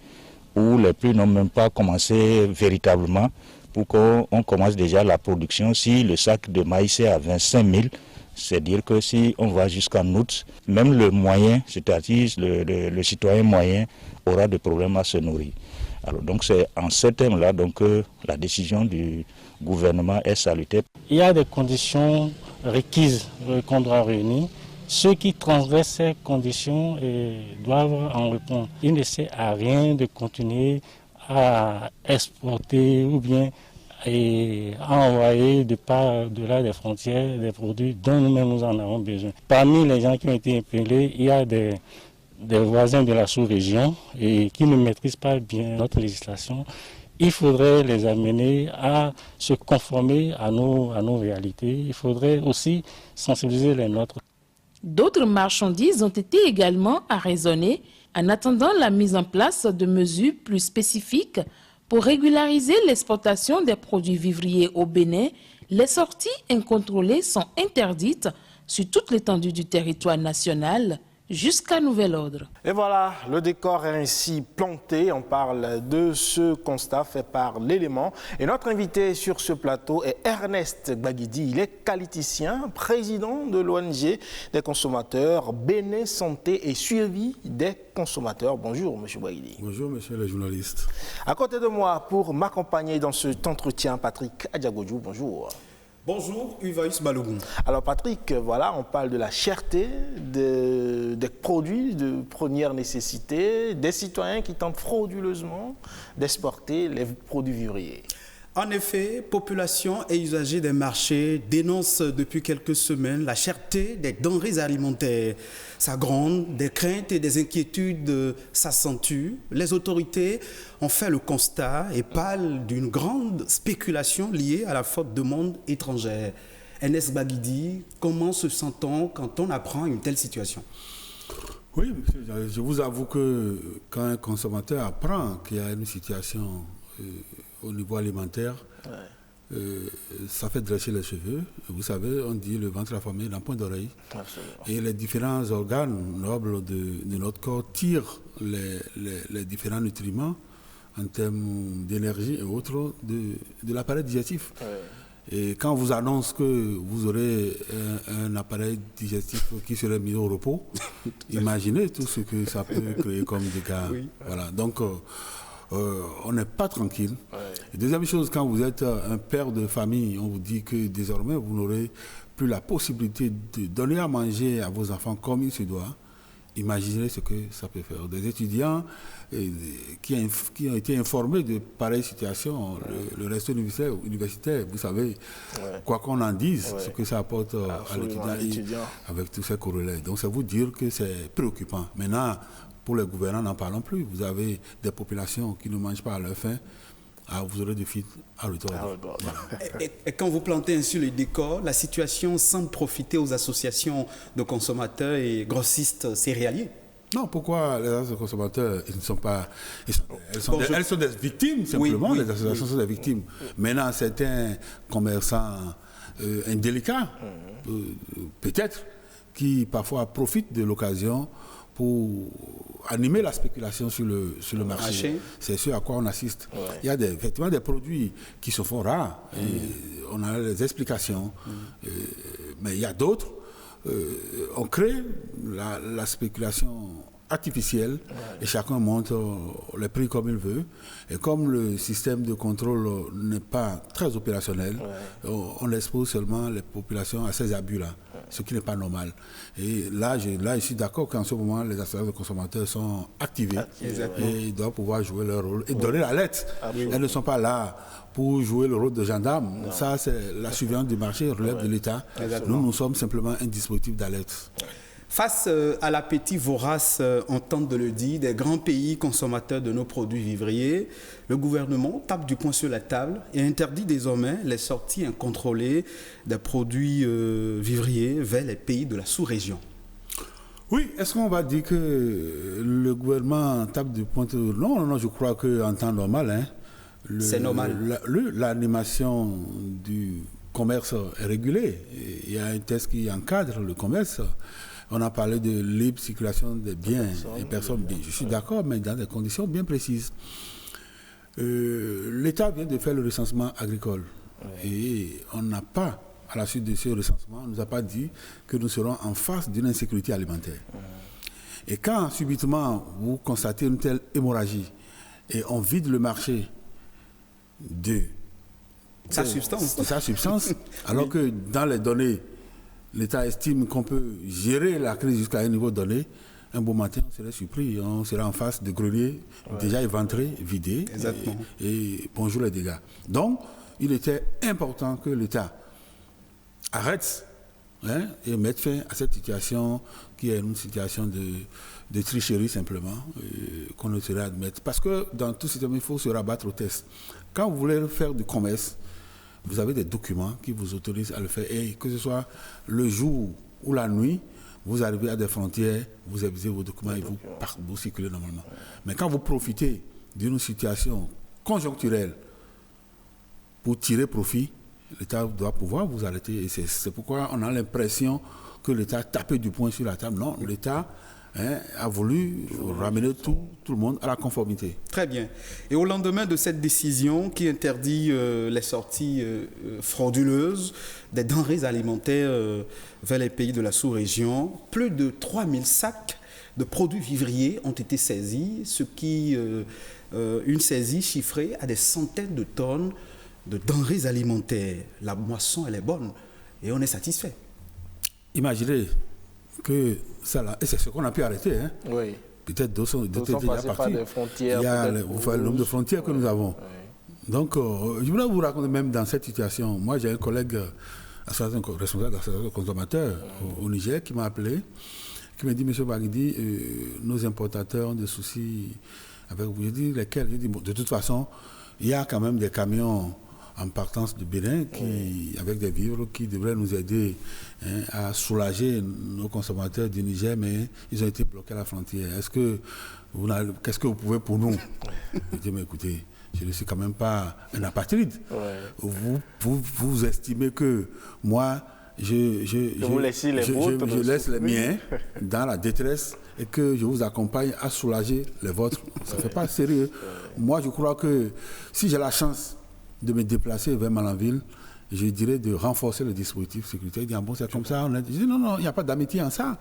où les pluies n'ont même pas commencé véritablement, pour qu'on commence déjà la production, si le sac de maïs est à 25 000, c'est dire que si on va jusqu'en août, même le moyen, c'est-à-dire le citoyen moyen, aura des problèmes à se nourrir. Alors donc c'est en ce terme-là que la décision du gouvernement est salutaire. Il y a des conditions requises qu'on doit réunir. Ceux qui transgressent ces conditions doivent en répondre. Il ne sert à rien de continuer à exporter ou bien à envoyer de par-delà des frontières des produits dont nous-mêmes nous en avons besoin. Parmi les gens qui ont été impellés, il y a des voisins de la sous-région et qui ne maîtrisent pas bien notre législation. Il faudrait les amener à se conformer à nos réalités. Il faudrait aussi sensibiliser les nôtres. D'autres marchandises ont été également arraisonnées en attendant la mise en place de mesures plus spécifiques pour régulariser l'exportation des produits vivriers au Bénin. Les sorties incontrôlées sont interdites sur toute l'étendue du territoire national jusqu'à nouvel ordre. Et voilà, le décor est ainsi planté. On parle de ce constat fait par l'élément. Et notre invité sur ce plateau est Ernest Gbagidi. Il est qualiticien, président de l'ONG des consommateurs, Bénin Santé et Suivi des consommateurs. Bonjour, M. Gbagidi. Bonjour, monsieur le journaliste. À côté de moi, pour m'accompagner dans cet entretien, Patrick Adiagodjou. Bonjour. Bonjour, Uvaïs Balogun. Alors Patrick, voilà, on parle de la cherté des produits de première nécessité, des citoyens qui tentent frauduleusement d'exporter les produits vivriers. En effet, population et usagers des marchés dénoncent depuis quelques semaines la cherté des denrées alimentaires. Ça gronde, des craintes et des inquiétudes s'accentuent. Les autorités ont fait le constat et parlent d'une grande spéculation liée à la forte demande étrangère. Ernest Gbagidi, comment se sent-on quand on apprend une telle situation ? Oui, je vous avoue que quand un consommateur apprend qu'il y a une situation au niveau alimentaire, ça fait dresser les cheveux. Vous savez, on dit le ventre affamé, la pointe d'oreille. Et les différents organes nobles de notre corps tirent les différents nutriments en termes d'énergie et autres de l'appareil digestif. Et quand on vous annonce que vous aurez un appareil digestif qui serait mis au repos, imaginez tout ce que ça peut créer comme dégâts. Voilà. Donc, on n'est pas tranquille. Et deuxième chose, quand vous êtes un père de famille, on vous dit que désormais vous n'aurez plus la possibilité de donner à manger à vos enfants comme il se doit. Imaginez ce que ça peut faire. Des étudiants qui ont été informés de pareilles situations, le réseau universitaire, vous savez, quoi qu'on en dise, ce que ça apporte à l'étudiant avec tous ces corollaires. Donc c'est vous dire que c'est préoccupant. Maintenant, pour les gouvernants, n'en parlons plus. Vous avez des populations qui ne mangent pas à leur faim. Vous aurez des filles à retour. Et quand vous plantez ainsi le décor, la situation semble profiter aux associations de consommateurs et grossistes céréaliers. Non, pourquoi les associations de consommateurs, ils ne sont pas... Elles sont des victimes, simplement. Les associations sont des victimes. Maintenant, certains commerçants indélicats, peut-être, qui parfois profitent de l'occasion pour animer la spéculation sur le marché. C'est ce à quoi on assiste. Il y a effectivement des produits qui se font rares. Et on a les explications. Mais il y a d'autres. On crée la spéculation artificielle et chacun monte les prix comme il veut. Et comme le système de contrôle n'est pas très opérationnel, on expose seulement les populations à ces abus-là, ce qui n'est pas normal. Et là, je suis d'accord qu'en ce moment, les associations de consommateurs sont activées et ils doivent pouvoir jouer leur rôle et donner l'alerte. Elles ne sont pas là pour jouer le rôle de gendarme. Ça, c'est la surveillance du marché, relève de l'État. Nous sommes simplement un dispositif d'alerte. Face à l'appétit vorace, on tente de le dire, des grands pays consommateurs de nos produits vivriers, le gouvernement tape du poing sur la table et interdit désormais les sorties incontrôlées des produits vivriers vers les pays de la sous-région. Oui, est-ce qu'on va dire que le gouvernement tape du poing? Non, je crois qu'en temps normal, c'est normal. L'animation du commerce est régulée. Il y a un texte qui encadre le commerce. On a parlé de libre circulation des biens et personnes. Je suis d'accord, mais dans des conditions bien précises. L'État vient de faire le recensement agricole. Et on n'a pas, à la suite de ce recensement, on ne nous a pas dit que nous serons en face d'une insécurité alimentaire. Et quand subitement vous constatez une telle hémorragie et on vide le marché de sa substance, alors que dans les données, l'État estime qu'on peut gérer la crise jusqu'à un niveau donné, un beau matin, on serait surpris, on serait en face de greniers déjà éventrés, vidés, et bonjour les dégâts. Donc, il était important que l'État arrête et mette fin à cette situation qui est une situation de tricherie simplement, qu'on ne saurait admettre. Parce que dans tout système, il faut se rabattre au test. Quand vous voulez faire du commerce, vous avez des documents qui vous autorisent à le faire. Et que ce soit le jour ou la nuit, vous arrivez à des frontières, vous avisez vos documents et vous circulez normalement. Mais quand vous profitez d'une situation conjoncturelle pour tirer profit, l'État doit pouvoir vous arrêter. Et c'est pourquoi on a l'impression que l'État a tapé du poing sur la table. Non, l'État a voulu ramener tout le monde à la conformité. Très bien. Et au lendemain de cette décision qui interdit les sorties frauduleuses des denrées alimentaires vers les pays de la sous-région, plus de 3000 sacs de produits vivriers ont été saisis, ce qui, une saisie chiffrée à des centaines de tonnes de denrées alimentaires. La moisson, elle est bonne et on est satisfait. Imaginez que ça là, et c'est ce qu'on a pu arrêter. Oui. Peut-être d'autres sont déjà partis. Il y a le nombre de frontières que nous avons. Donc, je voudrais vous raconter même dans cette situation. Moi, j'ai un collègue responsable d'association de consommateurs au Niger qui m'a appelé, qui m'a dit, M. Baguidi, nos importateurs ont des soucis avec vous. Je dis, lesquels? Je dis, bon, de toute façon, il y a quand même des camions en partance du Bénin avec des vivres qui devraient nous aider à soulager nos consommateurs du Niger, mais ils ont été bloqués à la frontière. Qu'est-ce que vous pouvez pour nous? Je dis, mais écoutez, je ne suis quand même pas un apatride. Vous estimez que moi, je laisse les miens dans la détresse et que je vous accompagne à soulager les vôtres. Ça ne fait pas sérieux. Moi, je crois que si j'ai la chance de me déplacer vers Malanville, je dirais de renforcer le dispositif sécuritaire. Dire, bon, c'est comme ça. Je dis, non, il n'y a pas d'amitié en ça.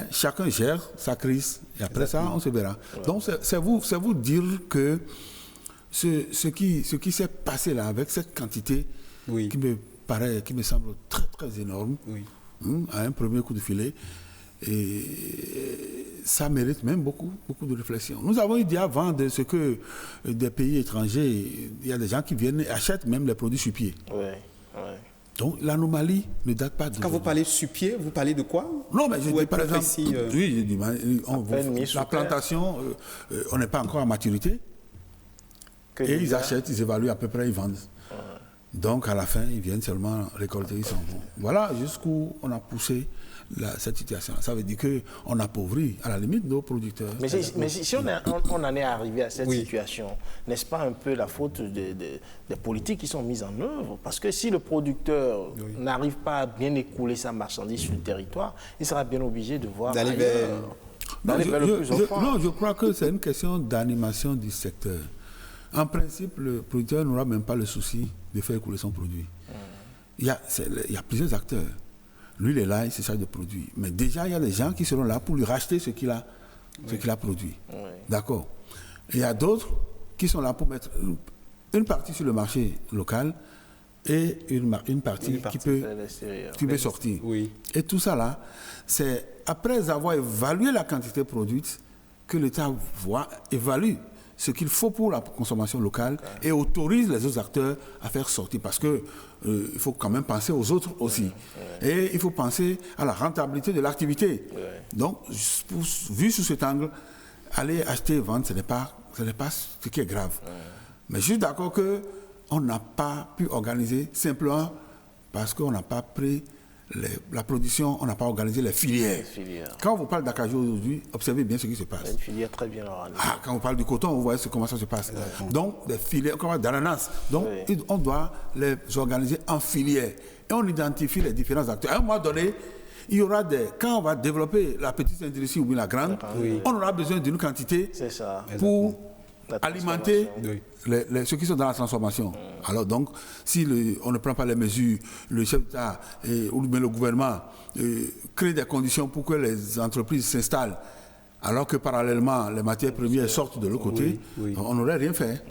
Chacun gère sa crise et après ça, on se verra. Donc, c'est vous dire que ce qui s'est passé là, avec cette quantité qui me semble très, très énorme, à un premier coup de filet, et ça mérite même beaucoup de réflexion. Nous avons dit avant de ce que des pays étrangers, il y a des gens qui viennent et achètent même les produits sur pied. Donc l'anomalie ne date pas de... Quand vous parlez sur pied, vous parlez de quoi? Non, mais je dis par exemple, la plantation, on n'est pas encore à maturité. Et ils achètent, ils évaluent à peu près, ils vendent. Donc à la fin, ils viennent seulement récolter, ils s'en vont. Voilà jusqu'où on a poussé cette situation. Ça veut dire qu'on appauvrit à la limite nos producteurs. Mais si on en est arrivé à cette situation, n'est-ce pas un peu la faute des politiques qui sont mises en œuvre? Parce que si le producteur n'arrive pas à bien écouler sa marchandise sur le territoire, il sera bien obligé de voir d'aller vers le plus offrant. Non, je crois que c'est une question d'animation du secteur. En principe, le producteur n'aura même pas le souci de faire écouler son produit. Il y a plusieurs acteurs. Lui, il est là, il se charge de produits. Mais déjà, il y a des gens qui seront là pour lui racheter ce qu'il a ce qu'il a produit. D'accord. Il y a d'autres qui sont là pour mettre une partie sur le marché local et une partie qui peut sortir. Oui. Et tout ça là, c'est après avoir évalué la quantité produite que l'État évalue ce qu'il faut pour la consommation locale et autorise les autres acteurs à faire sortir. Parce qu'il faut quand même penser aux autres aussi. Et il faut penser à la rentabilité de l'activité. Donc, vu sous cet angle, aller acheter et vendre, ce n'est pas ce qui est grave. Mais je suis d'accord qu'on n'a pas pu organiser simplement parce qu'on n'a pas pris la production, on n'a pas organisé les filières. Quand on vous parle d'acajou aujourd'hui, observez bien ce qui se passe. Une filière très bien organisée. Quand on parle du coton, vous voyez comment ça se passe. Donc, des filières, on parle d'ananas. Donc, on doit les organiser en filières. Et on identifie les différents acteurs. À un moment donné, il y aura quand on va développer la petite industrie ou bien la grande, on aura besoin d'une quantité pour alimenter ceux qui sont dans la transformation. Alors donc, si on ne prend pas les mesures, le chef d'État ou bien le gouvernement crée des conditions pour que les entreprises s'installent, alors que parallèlement les matières premières sortent de l'autre côté, on n'aurait rien fait.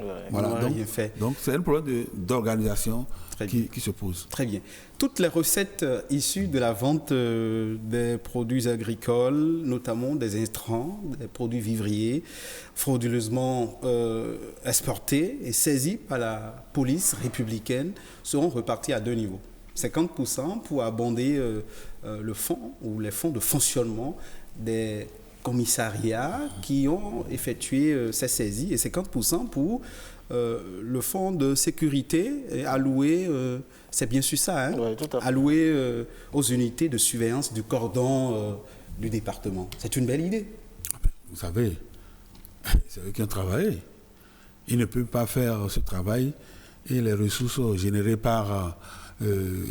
Donc c'est un problème d'organisation qui se pose. Très bien. Toutes les recettes issues de la vente des produits agricoles, notamment des intrants, des produits vivriers, frauduleusement exportés et saisis par la police républicaine, seront repartis à deux niveaux. 50% pour abonder le fonds ou les fonds de fonctionnement des commissariats qui ont effectué ces saisies et 50% pour le fonds de sécurité alloué, c'est bien sûr ça, alloué aux unités de surveillance du cordon du département. C'est une belle idée. Vous savez, c'est eux qui ont travaillé. Ils ne peuvent pas faire ce travail et les ressources générées par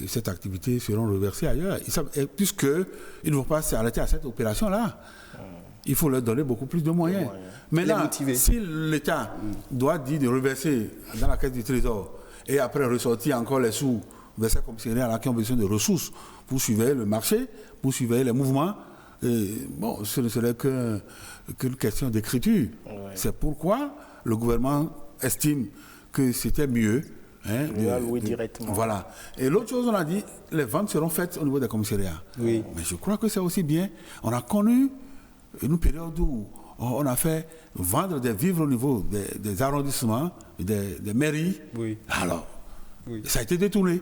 cette activité seront reversées ailleurs. Puisqu'ils ne vont pas s'arrêter à cette opération-là. Il faut leur donner beaucoup plus de moyens. Maintenant, si l'État doit dire de reverser dans la caisse du Trésor et après ressortir encore les sous vers ces commissariats qui ont besoin de ressources pour surveiller le marché, pour surveiller les mouvements, ce ne serait qu'une question d'écriture. C'est pourquoi le gouvernement estime que c'était mieux allouer directement. Voilà. Et l'autre chose, on a dit, les ventes seront faites au niveau des commissariats. Mais je crois que c'est aussi bien. On a connu une période où on a fait vendre des vivres au niveau des arrondissements, des mairies. Alors, ça a été détourné.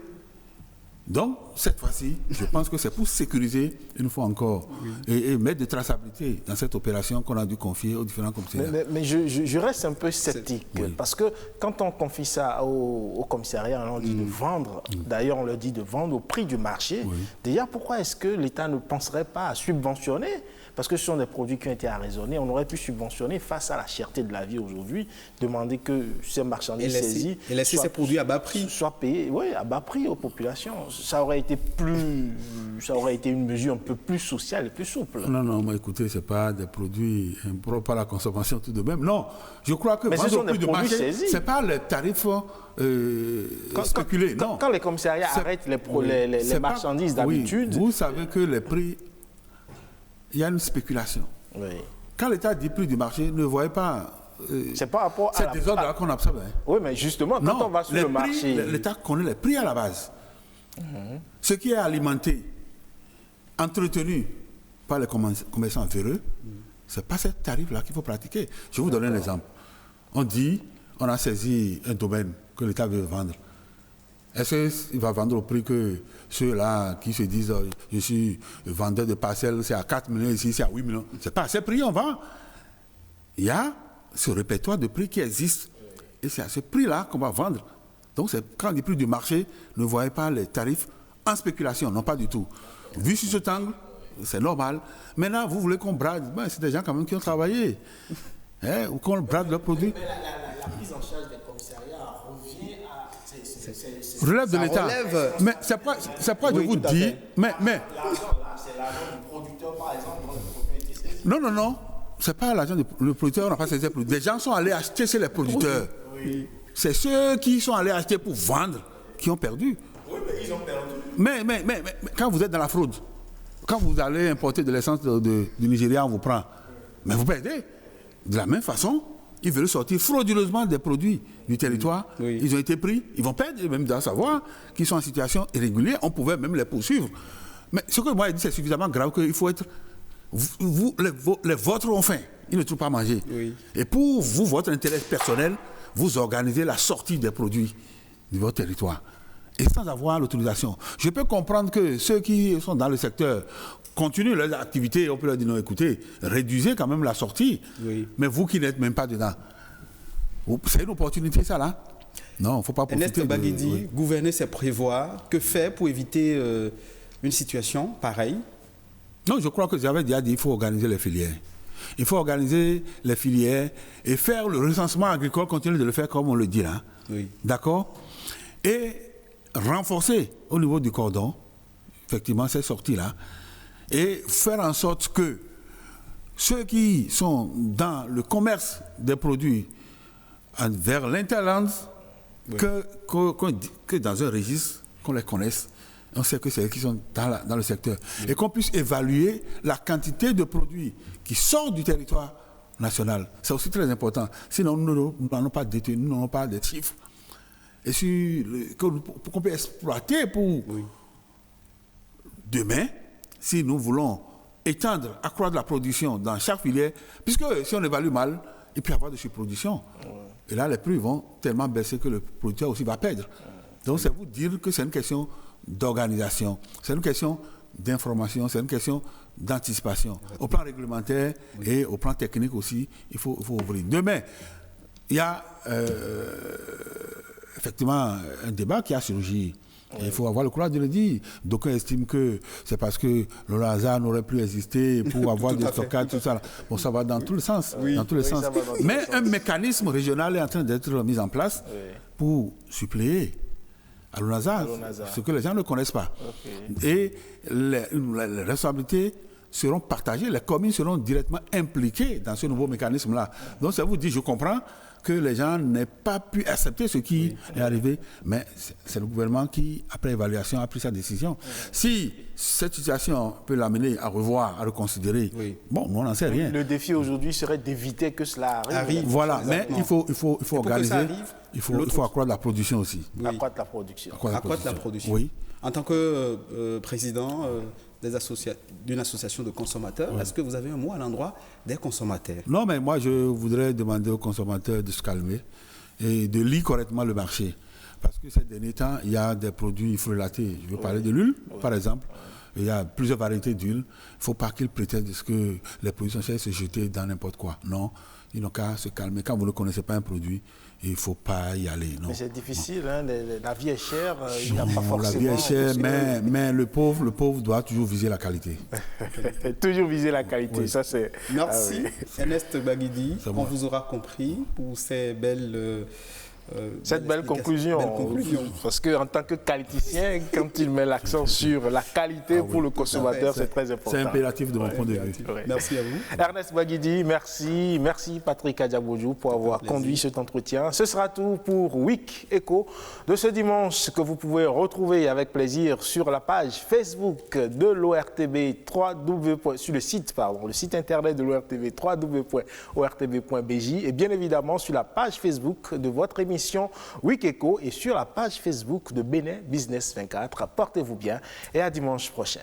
Donc, cette fois-ci, je pense que c'est pour sécuriser, une fois encore, et mettre de traçabilité dans cette opération qu'on a dû confier aux différents commissariats. Mais je reste un peu sceptique, parce que quand on confie ça au commissariat, on dit de vendre, d'ailleurs on leur dit de vendre au prix du marché. Déjà, pourquoi est-ce que l'État ne penserait pas à subventionner ? Parce que ce sont des produits qui ont été arraisonnés. On aurait pu subventionner face à la cherté de la vie aujourd'hui, demander que ces marchandises saisies et laisser ces produits à bas prix, soient payés, à bas prix aux populations. Ça aurait été une mesure un peu plus sociale et plus souple. Non, mais écoutez, c'est pas des produits impropres à la consommation tout de même. Non, je crois que vendre au prix du marché, c'est pas les tarifs spéculés. Quand les commissariats arrêtent les marchandises d'habitude, vous savez que les prix. Il y a une spéculation. Quand l'État dit prix du marché, ne voyez pas. C'est par rapport à des ordres qu'on observe. Oui, mais justement, quand on va sur le marché. L'État connaît les prix à la base. Ce qui est alimenté, entretenu par les commerçants véreux, ce n'est pas ce tarif-là qu'il faut pratiquer. Je vais vous donner un exemple. On a saisi un domaine que l'État veut vendre. Est-ce qu'il va vendre au prix que ceux-là qui se disent je suis vendeur de parcelles, c'est à 4 millions, ici c'est à 8 millions. Ce n'est pas à ce prix on vend. Il y a ce répertoire de prix qui existe. Et c'est à ce prix-là qu'on va vendre. Donc quand on dit prix du marché, ne voyez pas les tarifs en spéculation, non pas du tout. Vu sur cet angle, c'est normal. Maintenant, vous voulez qu'on brade, c'est des gens quand même qui ont travaillé. Ou qu'on brade leurs produits. Mais la prise en charge des commissariats revient à... relève de l'État. Mais c'est pas je vous dis. Mais c'est l'argent du producteur, par exemple. Non. C'est pas l'argent du producteur, on n'a pas saisi les produits. Les gens sont allés acheter chez les producteurs. C'est ceux qui sont allés acheter pour vendre qui ont perdu. Oui, mais ils ont perdu. Mais quand vous êtes dans la fraude, quand vous allez importer de l'essence du Nigeria, on vous prend. Mais vous perdez. De la même façon, ils veulent sortir frauduleusement des produits du territoire. Oui. Ils ont été pris, ils vont perdre, et même dans savoir qu'ils sont en situation irrégulière, on pouvait même les poursuivre. Mais ce que moi je dis, c'est suffisamment grave qu'il faut être... les vôtres ont faim, ils ne trouvent pas à manger. Oui. Et pour vous, votre intérêt personnel, vous organisez la sortie des produits de votre territoire. Et sans avoir l'autorisation. Je peux comprendre que ceux qui sont dans le secteur continuent leurs activités, on peut leur dire non, écoutez, réduisez quand même la sortie. Oui. Mais vous qui n'êtes même pas dedans, c'est une opportunité ça là? Non, il ne faut pas profiter. Ernest Baguidi, gouverner c'est prévoir. Que faire pour éviter une situation pareille? Non, je crois que j'avais déjà dit qu'il faut organiser les filières. Il faut organiser les filières et faire le recensement agricole, continuer de le faire comme on le dit là. Oui. D'accord? Et renforcer au niveau du cordon, effectivement, ces sorties-là, et faire en sorte que ceux qui sont dans le commerce des produits vers l'interland, oui. que dans un registre, qu'on les connaisse, on sait que c'est eux qui sont dans le secteur, oui. Et qu'on puisse évaluer la quantité de produits qui sortent du territoire national. C'est aussi très important. Sinon, nous n'avons pas de détenus, nous n'avons pas de chiffres. Et pour qu'on puisse exploiter pour oui. Demain, si nous voulons étendre, accroître la production dans chaque filière, puisque si on évalue mal, il peut y avoir de surproduction. Ouais. Et là, les prix vont tellement baisser que le producteur aussi va perdre. Donc, c'est vous dire que c'est une question d'organisation, c'est une question d'information, c'est une question d'anticipation. Au plan réglementaire oui. Et au plan technique aussi, il faut ouvrir. Demain, il y a... effectivement, un débat qui a surgi. Oui. Il faut avoir le courage de le dire. D'aucuns estiment que c'est parce que le hasard n'aurait plus existé pour avoir des stockages, tout ça. Bon, ça va dans tous les sens. Oui. Dans tous les sens. Mais un mécanisme régional est en train d'être mis en place oui. Pour suppléer à l'ONASA, ce que les gens ne connaissent pas. Okay. Et les responsabilités seront partagées, les communes seront directement impliquées dans ce nouveau mécanisme-là. Donc ça vous dit, je comprends que les gens n'aient pas pu accepter ce qui oui. Est arrivé, mais c'est le gouvernement qui, après évaluation, a pris sa décision. Oui. Si cette situation peut l'amener à revoir, à reconsidérer, oui. Bon, nous on n'en sait rien. Le défi aujourd'hui serait d'éviter que cela arrive. Voilà, mais il faut organiser, il faut accroître la production aussi. Oui. Accroître la production. Accroître la production. Oui. En tant que président d'une association de consommateurs, oui. Est-ce que vous avez un mot à l'endroit des consommateurs? Non, mais moi, je voudrais demander aux consommateurs de se calmer et de lire correctement le marché. Parce que ces derniers temps, il y a des produits frelatés. Je veux parler de l'huile, par exemple. Il y a plusieurs variétés d'huile. Il ne faut pas qu'ils prétendent que les produits sont chers et se jeter dans n'importe quoi. Non, ils n'ont qu'à se calmer. Quand vous ne connaissez pas un produit, il ne faut pas y aller. Non. Mais c'est difficile, hein, la vie est chère, il n'y a pas forcément... La vie est chère, mais le pauvre doit toujours viser la qualité. Toujours viser la qualité, oui. Ça c'est... Merci, Ernest Baguidi, on vous aura compris pour ces belles... Cette belle conclusion, parce qu'en tant que qualiticien, quand il met l'accent sur la qualité pour le consommateur, c'est très important. C'est impératif de mon point de vue. Merci à vous. Ernest Baguidi, merci. Merci Patrick Adjabojou pour avoir conduit cet entretien. Ce sera tout pour Week Eco de ce dimanche que vous pouvez retrouver avec plaisir sur la page Facebook de l'ORTB, sur le site internet de l'ORTB, www.ortb.bj et bien évidemment sur la page Facebook de votre émission Week Eco et sur la page Facebook de Bénin Business 24. Portez-vous bien et à dimanche prochain.